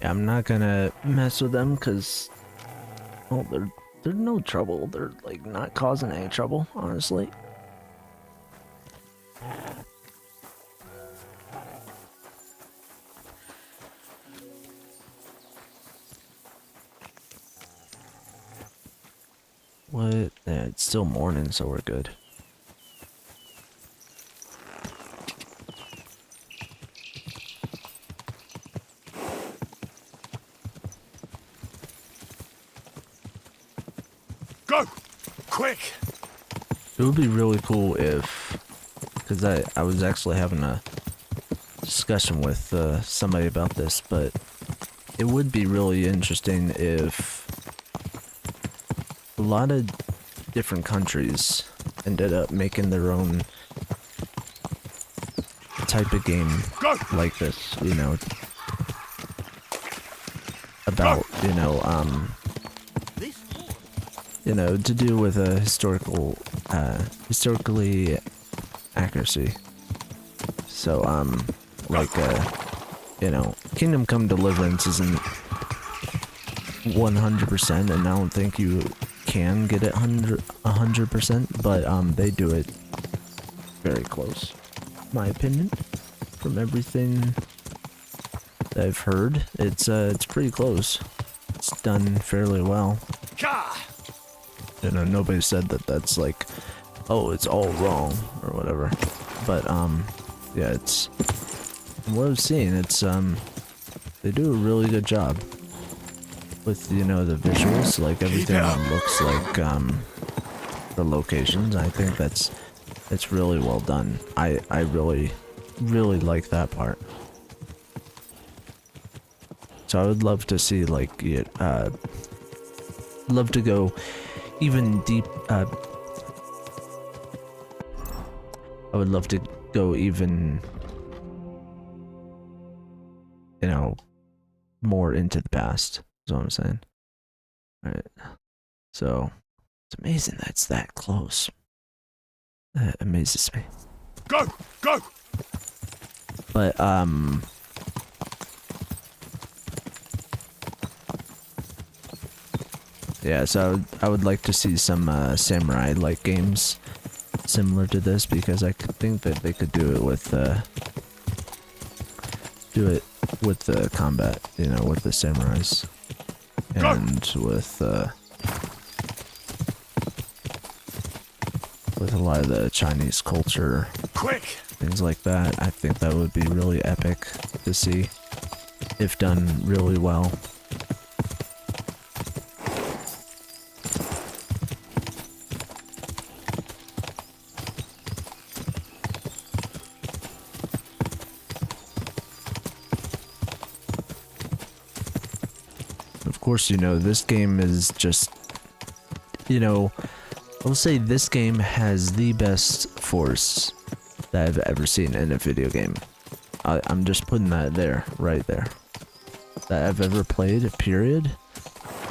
yeah, I'm not gonna mess with them because, well, they're no trouble. They're like not causing any trouble, honestly. What? Yeah, it's still morning, so we're good. Go! Quick! It would be really cool if, because I was actually having a discussion with somebody about this, but it would be really interesting if a lot of different countries ended up making their own type of game like this, you know, about, you know, to do with a historically accuracy. So, like, you know, Kingdom Come Deliverance isn't 100%, and I don't think you can get it 100%, but they do it very close, my opinion. From everything that I've heard, it's pretty close. It's done fairly well. You know, nobody said that that's like, oh, it's all wrong or whatever. But yeah, it's, from what I've seen, it's they do a really good job. with, you know, the visuals, like everything that looks like the locations. I think it's really well done. I really like that part. So I would love to see, like, it, love to go even deep, I would love to go even, you know, more into the past, is what I'm saying. Alright. So, it's amazing that it's that close. That amazes me. Go! Go! But, yeah, so I would like to see some samurai-like games similar to this, because I could think that they could do it with the combat, you know, with the samurais, and with a lot of the Chinese culture, quick, things like that. I think that would be really epic to see if done really well. Of course, you know, this game is just, you know, I'll say this game has the best force that I've ever seen in a video game. I'm just putting that there, right there. That I've ever played, period.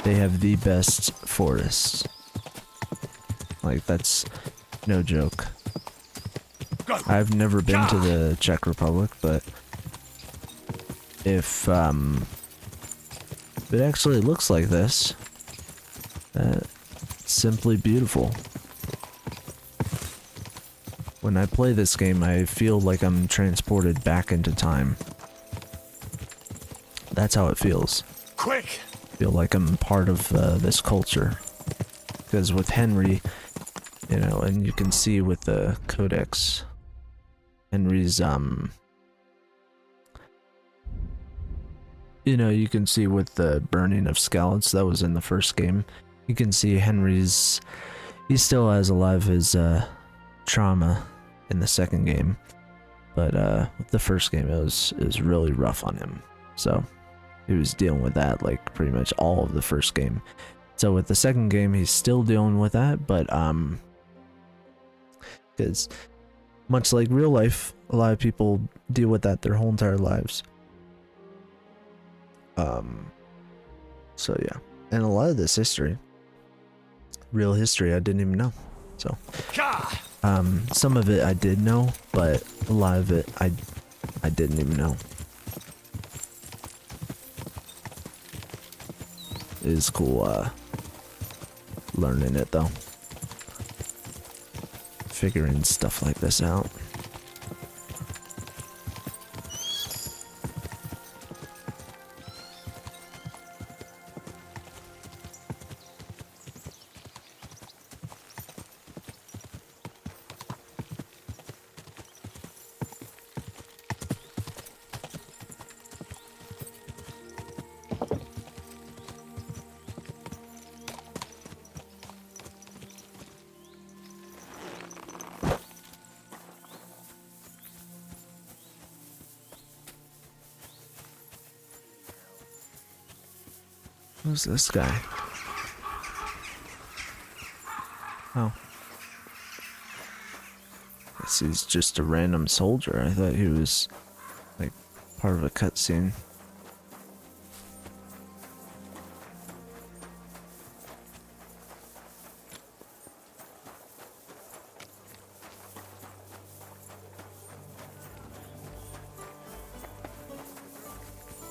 They have the best forests. Like, that's no joke. I've never been to the Czech Republic, but if it actually looks like this, it's simply beautiful. When I play this game, I feel like I'm transported back into time. That's how it feels. Quick! I feel like I'm part of this culture. Because with Henry, you know, and you can see with the Codex, Henry's, you know, you can see with the burning of Skalitz that was in the first game, you can see Henry's, he still has alive his trauma in the second game, but with the first game it was really rough on him, so he was dealing with that like pretty much all of the first game. So with the second game he's still dealing with that, but because much like real life, a lot of people deal with that their whole entire lives. So yeah, and a lot of this history, real history, I didn't even know. So, some of it I did know, but a lot of it I didn't even know. It is cool, learning it though, figuring stuff like this out. Who's this guy? Oh. Guess he's just a random soldier. I thought he was, like, part of a cutscene.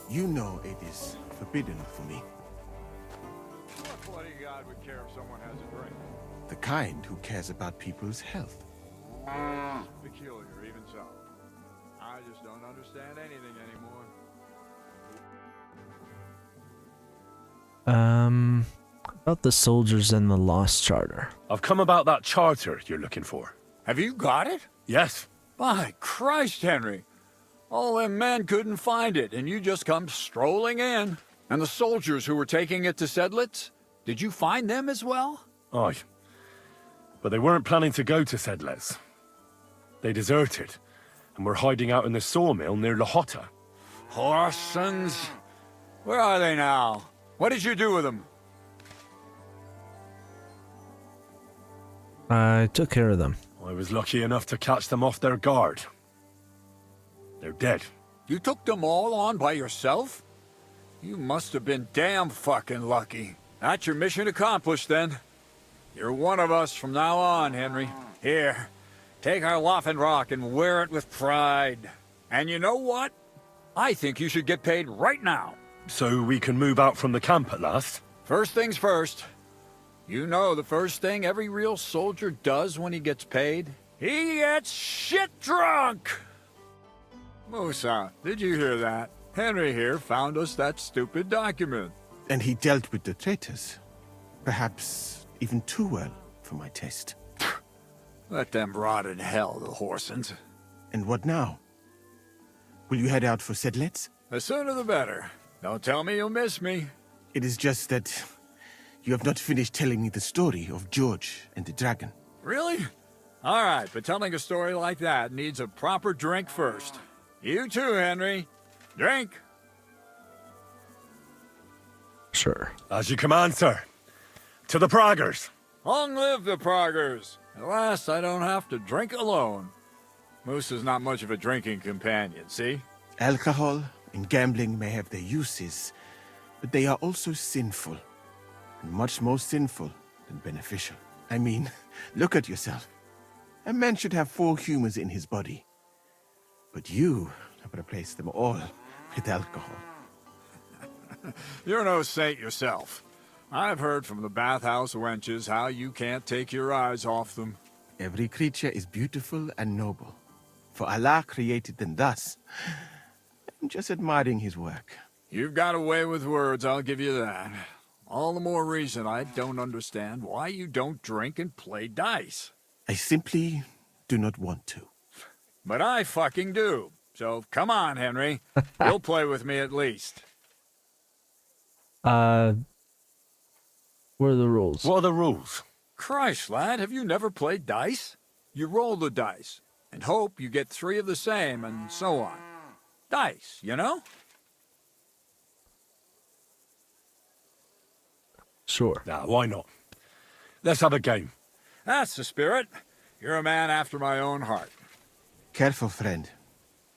You know it is forbidden for me. What bloody god would care if someone has a drink? The kind who cares about people's health. Peculiar, even so. I just don't understand anything anymore. About the soldiers and the lost charter. I've come about that charter you're looking for. Have you got it? Yes. By Christ, Henry. All them men couldn't find it, and you just come strolling in. And the soldiers who were taking it to Sedlitz? Did you find them as well? Aye. But they weren't planning to go to Sedlitz. They deserted, and were hiding out in the sawmill near Lahota. Horsons. Where are they now? What did you do with them? I took care of them. I was lucky enough to catch them off their guard. They're dead. You took them all on by yourself? You must have been damn fucking lucky. That's your mission accomplished, then. You're one of us from now on, Henry. Here, take our Waffenrock and wear it with pride. And you know what? I think you should get paid right now. So we can move out from the camp at last? First things first. You know the first thing every real soldier does when he gets paid? He gets shit drunk! Musa, did you hear that? Henry here found us that stupid document. And he dealt with the traitors. Perhaps even too well for my taste. Let them rot in hell, the Horsens. And what now? Will you head out for Sedlitz? The sooner the better. Don't tell me you'll miss me. It is just that you have not finished telling me the story of George and the dragon. Really? All right, but telling a story like that needs a proper drink first. You too, Henry. Drink. Sure. As you command, sir. To the Praggers. Long live the Praggers. At last, I don't have to drink alone. Moose is not much of a drinking companion, see? Alcohol and gambling may have their uses, but they are also sinful. And much more sinful than beneficial. I mean, look at yourself. A man should have 4 humors in his body. But you have replaced them all with alcohol. You're no saint yourself. I've heard from the bathhouse wenches how you can't take your eyes off them. Every creature is beautiful and noble. For Allah created them thus. I'm just admiring his work. You've got a way with words, I'll give you that. All the more reason I don't understand why you don't drink and play dice. I simply do not want to. But I fucking do. So come on, Henry. You'll play with me at least. What are the rules? What are the rules? Christ, lad, have you never played dice? You roll the dice, and hope you get 3 of the same, and so on. Dice, you know? Sure. Nah, why not? Let's have a game. That's the spirit. You're a man after my own heart. Careful, friend.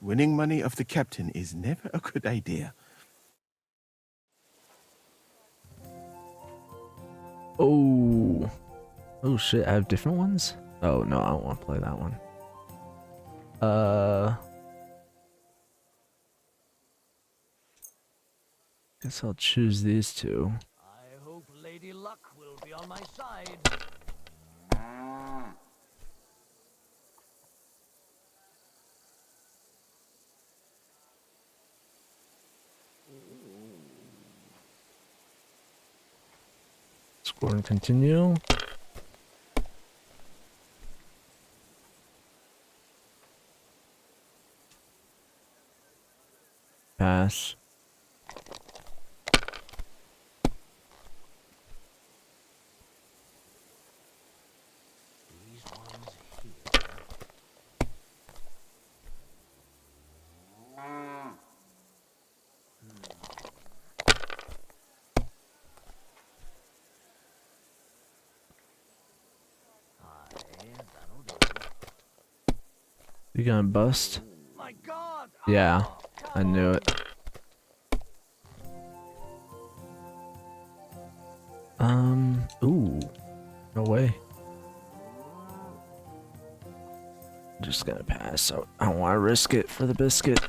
Winning money off the captain is never a good idea. Oh. Oh shit, I have different ones? Oh no, I don't want to play that one. Guess I'll choose these 2. I hope Lady Luck will be on my side. Score and continue. Pass. These ones here. You gonna bust? My God! Yeah, I knew it. Ooh. No way. I'm just gonna pass. I don't want to risk it for the biscuit.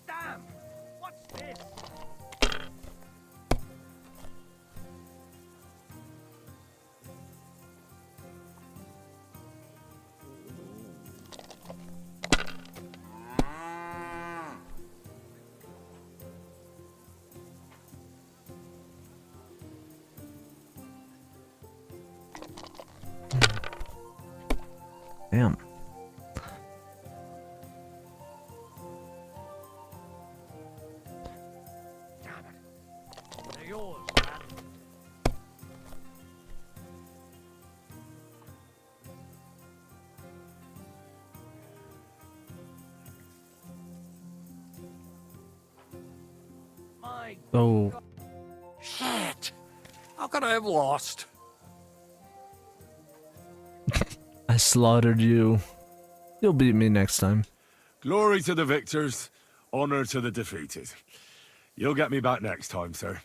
Damn! What's this? Damn. They're yours, man. My Oh, Shit! How could I have lost? I slaughtered you. You'll beat me next time. Glory to the victors, honor to the defeated. You'll get me back next time, sir.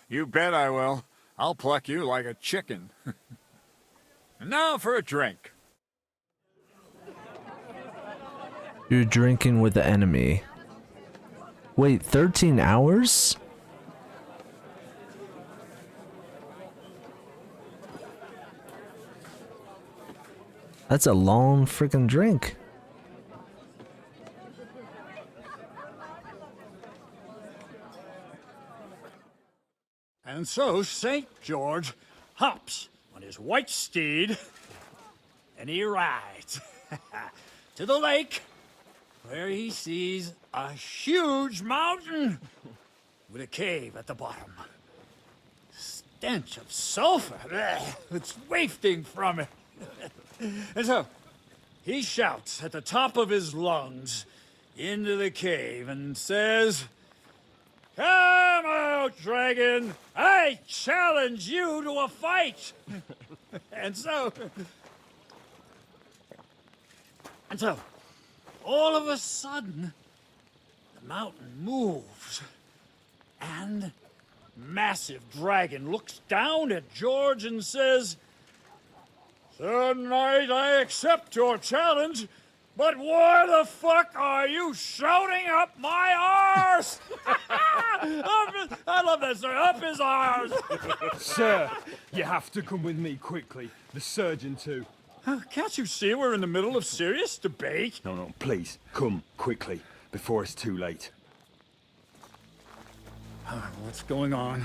You bet I will. I'll pluck you like a chicken. And now for a drink. You're drinking with the enemy. Wait, 13 hours? That's a long freaking drink. And so St. George hops on his white steed, and he rides to the lake, where he sees a huge mountain with a cave at the bottom. Stench of sulfur, it's wafting from it. And so he shouts at the top of his lungs into the cave and says, "Come out, dragon! I challenge you to a fight!" And so, all of a sudden, the mountain moves, and massive dragon looks down at George and says, "Sir Knight, I accept your challenge, but why the fuck are you shouting up my arse?" I love that, sir. Up his arse. Sir, you have to come with me quickly. The surgeon too. Can't you see we're in the middle of serious debate? No, please, come quickly, before it's too late. What's going on?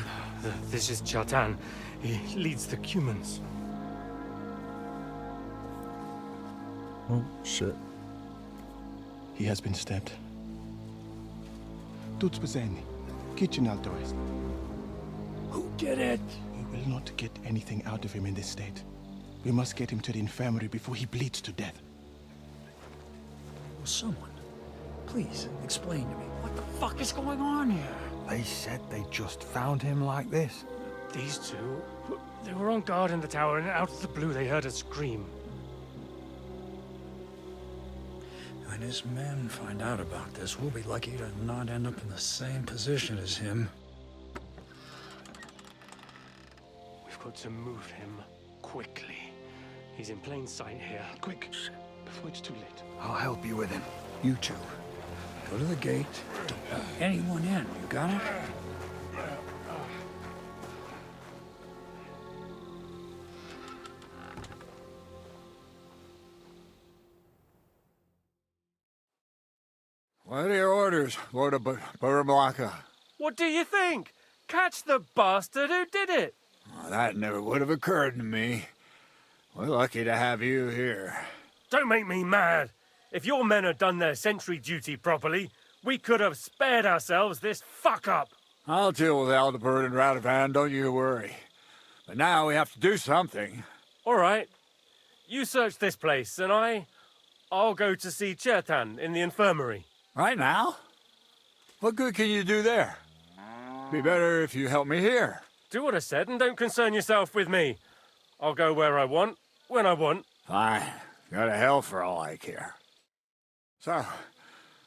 This is Chatan. He leads the Cumans. Oh, shit. He has been stabbed. Tutti presenti. Kitchen alto est. Who did it? We will not get anything out of him in this state. We must get him to the infirmary before he bleeds to death. Will someone please explain to me what the fuck is going on here? They said they just found him like this. These two, they were on guard in the tower, and out of the blue they heard a scream. When his men find out about this, we'll be lucky to not end up in the same position as him. We've got to move him quickly. He's in plain sight here. Quick, before it's too late. I'll help you with him. You two. Go to the gate. Don't let anyone in. You got it? What are your orders, Lord of Burblaka? What do you think? Catch the bastard who did it! Well, that never would have occurred to me. We're lucky to have you here. Don't make me mad. If your men had done their sentry duty properly, we could have spared ourselves this fuck-up. I'll deal with Aldebert and Radovan, don't you worry. But now we have to do something. All right. You search this place, and I'll go to see Chertan in the infirmary. Right now? What good can you do there? Be better if you help me here. Do what I said and don't concern yourself with me. I'll go where I want, when I want. Fine. Go to hell for all I care. So,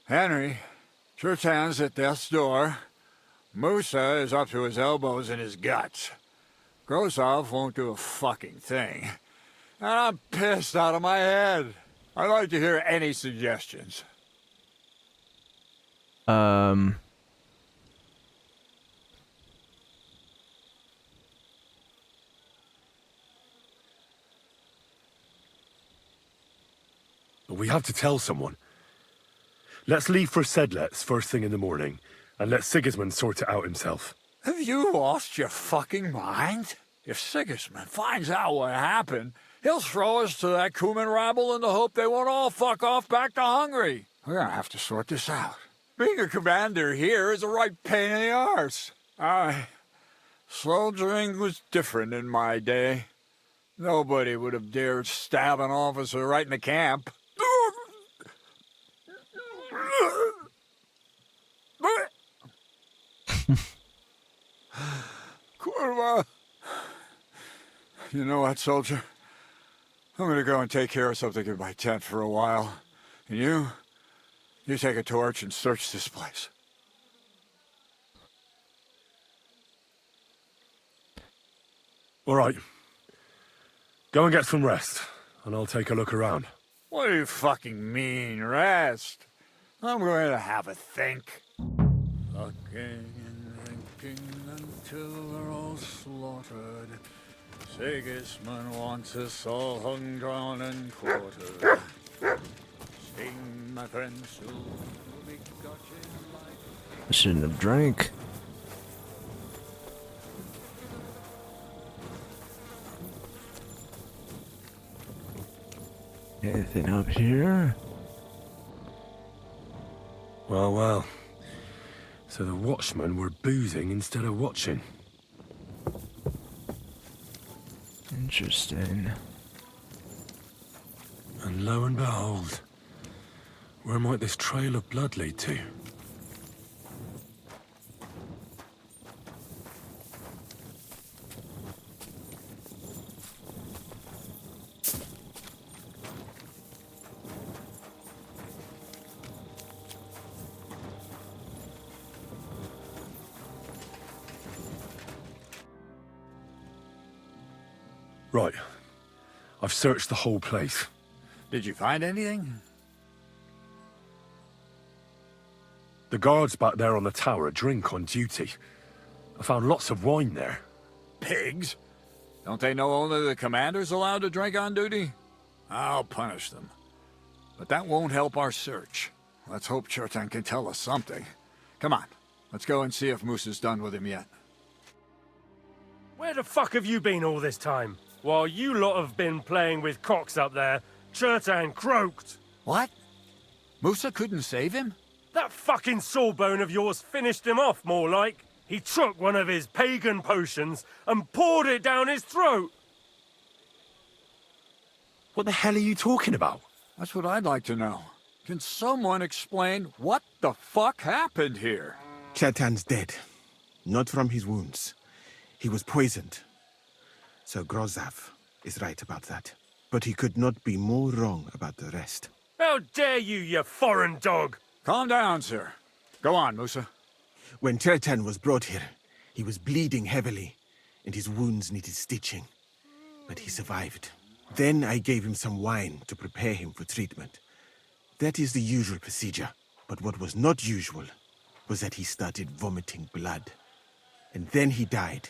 Henry, Chertan's at death's door. Musa is up to his elbows in his guts. Grosov won't do a fucking thing. And I'm pissed out of my head. I'd like to hear any suggestions. We have to tell someone. Let's leave for Sedlets first thing in the morning, and let Sigismund sort it out himself. Have you lost your fucking mind? If Sigismund finds out what happened, He'll throw us to that Cuman rabble in the hope they won't all fuck off back to Hungary. We're gonna have to sort this out. Being a commander here is a right pain in the arse. Soldiering was different in my day. Nobody would have dared stab an officer right in the camp. Kurva. You know what, soldier? I'm gonna go and take care of something in my tent for a while. And you take a torch and search this place. All right. Go and get some rest, and I'll take a look around. What do you fucking mean, rest? I'm going to have a think. Fucking and thinking until we're all slaughtered. Sigismund wants us all hung, drawn, and quartered. Sing, my friends, who will be gotcha like... I shouldn't have drank. Anything up here? Well, well. So the watchmen were boozing instead of watching. Interesting. And lo and behold, where might this trail of blood lead to? Right. I've searched the whole place. Did you find anything? The guards back there on the tower drink on duty. I found lots of wine there. Pigs? Don't they know only the commander's allowed to drink on duty? I'll punish them. But that won't help our search. Let's hope Chertan can tell us something. Come on, let's go and see if Moose is done with him yet. Where the fuck have you been all this time? While you lot have been playing with cocks up there, Chertan croaked. What? Musa couldn't save him? That fucking sawbone of yours finished him off, more like. He took one of his pagan potions and poured it down his throat. What the hell are you talking about? That's what I'd like to know. Can someone explain what the fuck happened here? Chetan's dead. Not from his wounds. He was poisoned. Sir Grozav is right about that. But he could not be more wrong about the rest. How dare you, you foreign dog! Calm down, sir. Go on, Musa. When Chetan was brought here, he was bleeding heavily, and his wounds needed stitching. But he survived. Then I gave him some wine to prepare him for treatment. That is the usual procedure. But what was not usual was that he started vomiting blood. And then he died.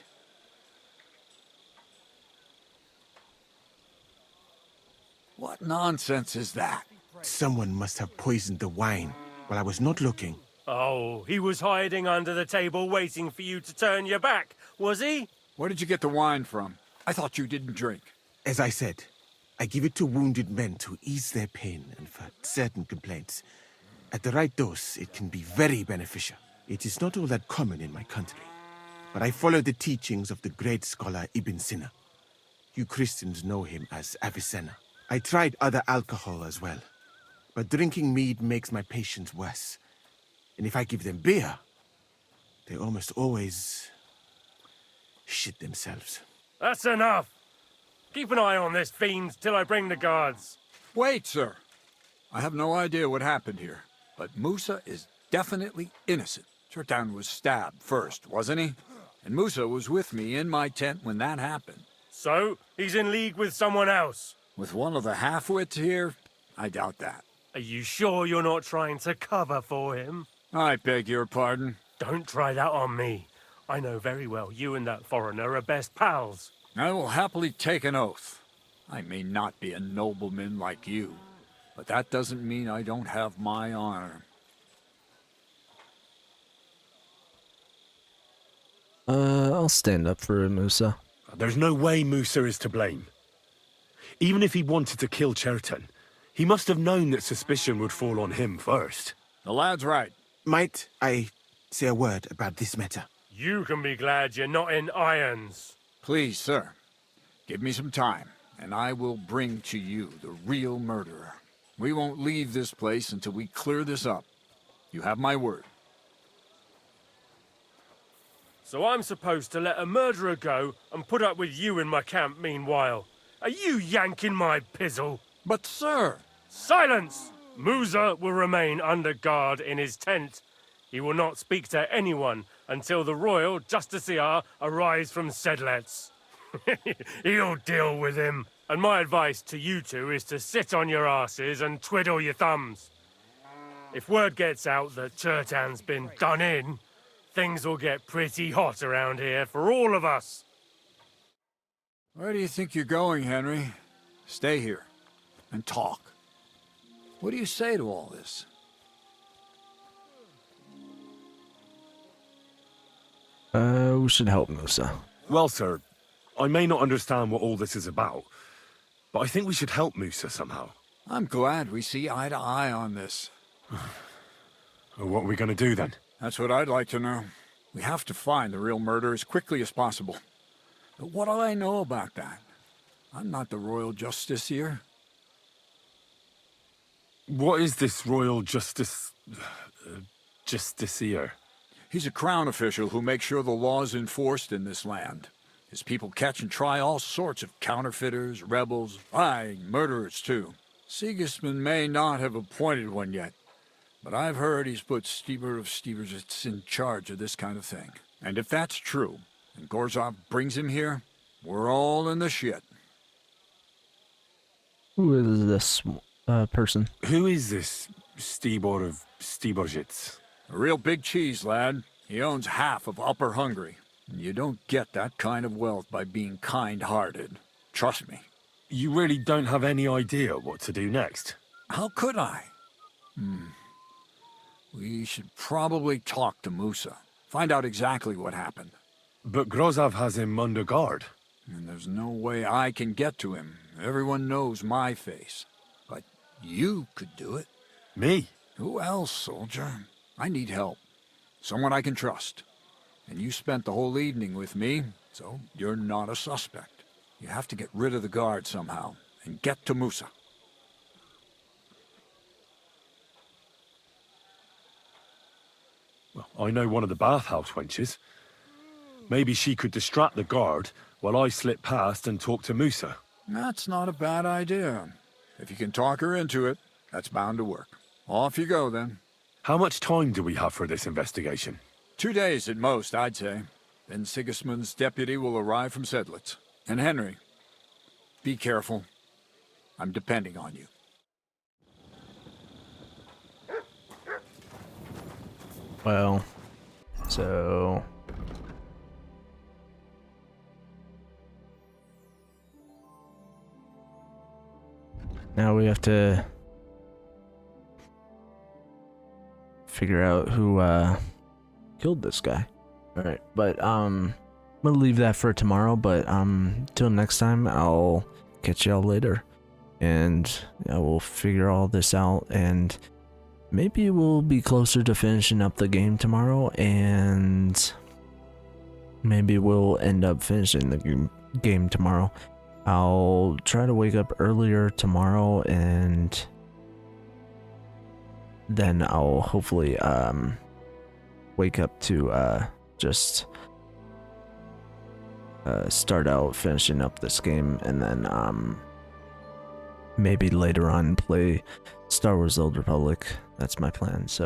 What nonsense is that? Someone must have poisoned the wine while I was not looking. Oh, he was hiding under the table waiting for you to turn your back, was he? Where did you get the wine from? I thought you didn't drink. As I said, I give it to wounded men to ease their pain and for certain complaints. At the right dose, it can be very beneficial. It is not all that common in my country, but I follow the teachings of the great scholar Ibn Sina. You Christians know him as Avicenna. I tried other alcohol as well, but drinking mead makes my patients worse. And if I give them beer, they almost always shit themselves. That's enough. Keep an eye on this fiend till I bring the guards. Wait, sir. I have no idea what happened here, but Musa is definitely innocent. Chertan was stabbed first, wasn't he? And Musa was with me in my tent when that happened. So, he's in league with someone else? With one of the half-wits here? I doubt that. Are you sure you're not trying to cover for him? I beg your pardon. Don't try that on me. I know very well you and that foreigner are best pals. I will happily take an oath. I may not be a nobleman like you, but that doesn't mean I don't have my honor. I'll stand up for Musa. There's no way Musa is to blame. Even if he wanted to kill Cherton, he must have known that suspicion would fall on him first. The lad's right. Might I say a word about this matter? You can be glad you're not in irons. Please, sir, give me some time, and I will bring to you the real murderer. We won't leave this place until we clear this up. You have my word. So I'm supposed to let a murderer go and put up with you in my camp meanwhile. Are you yanking my pizzle? But, sir... Silence! Musa will remain under guard in his tent. He will not speak to anyone until the royal justiciar arrives from Sedlets. He'll deal with him. And my advice to you two is to sit on your asses and twiddle your thumbs. If word gets out that Chertan's been done in, things will get pretty hot around here for all of us. Where do you think you're going, Henry? Stay here and talk. What do you say to all this? We should help Musa. Well, sir, I may not understand what all this is about, but I think we should help Musa somehow. I'm glad we see eye to eye on this. Well, what are we going to do then? That's what I'd like to know. We have to find the real murderer as quickly as possible. But what do I know about that? I'm not the royal justiciar. What is this royal justiciar? He's a crown official who makes sure the law's enforced in this land. His people catch and try all sorts of counterfeiters, rebels, murderers too. Sigismund may not have appointed one yet, but I've heard he's put Steber of Stebersitz in charge of this kind of thing. And if that's true, and Gorzov brings him here, we're all in the shit. Who is this person? Who is this Stibor of Stebersitz? A real big cheese, lad. He owns half of Upper Hungary. You don't get that kind of wealth by being kind-hearted. Trust me. You really don't have any idea what to do next? How could I? We should probably talk to Musa. Find out exactly what happened. But Grozov has him under guard. And there's no way I can get to him. Everyone knows my face. But you could do it. Me? Who else, soldier? I need help. Someone I can trust. And you spent the whole evening with me, so you're not a suspect. You have to get rid of the guard somehow, and get to Musa. Well, I know one of the bathhouse wenches. Maybe she could distract the guard while I slip past and talk to Musa. That's not a bad idea. If you can talk her into it, that's bound to work. Off you go, then. How much time do we have for this investigation? 2 days at most, I'd say. Then Sigismund's deputy will arrive from Sedlitz. And Henry, be careful. I'm depending on you. Well, so... now we have to figure out who killed this guy. Alright, but I'm gonna leave that for tomorrow, but till next time, I'll catch y'all later. And yeah, we'll figure all this out, and maybe we'll be closer to finishing up the game tomorrow, and maybe we'll end up finishing the game tomorrow. I'll try to wake up earlier tomorrow, and then I'll hopefully wake up to just start out finishing up this game, and then maybe later on play Star Wars: The Old Republic. That's my plan. So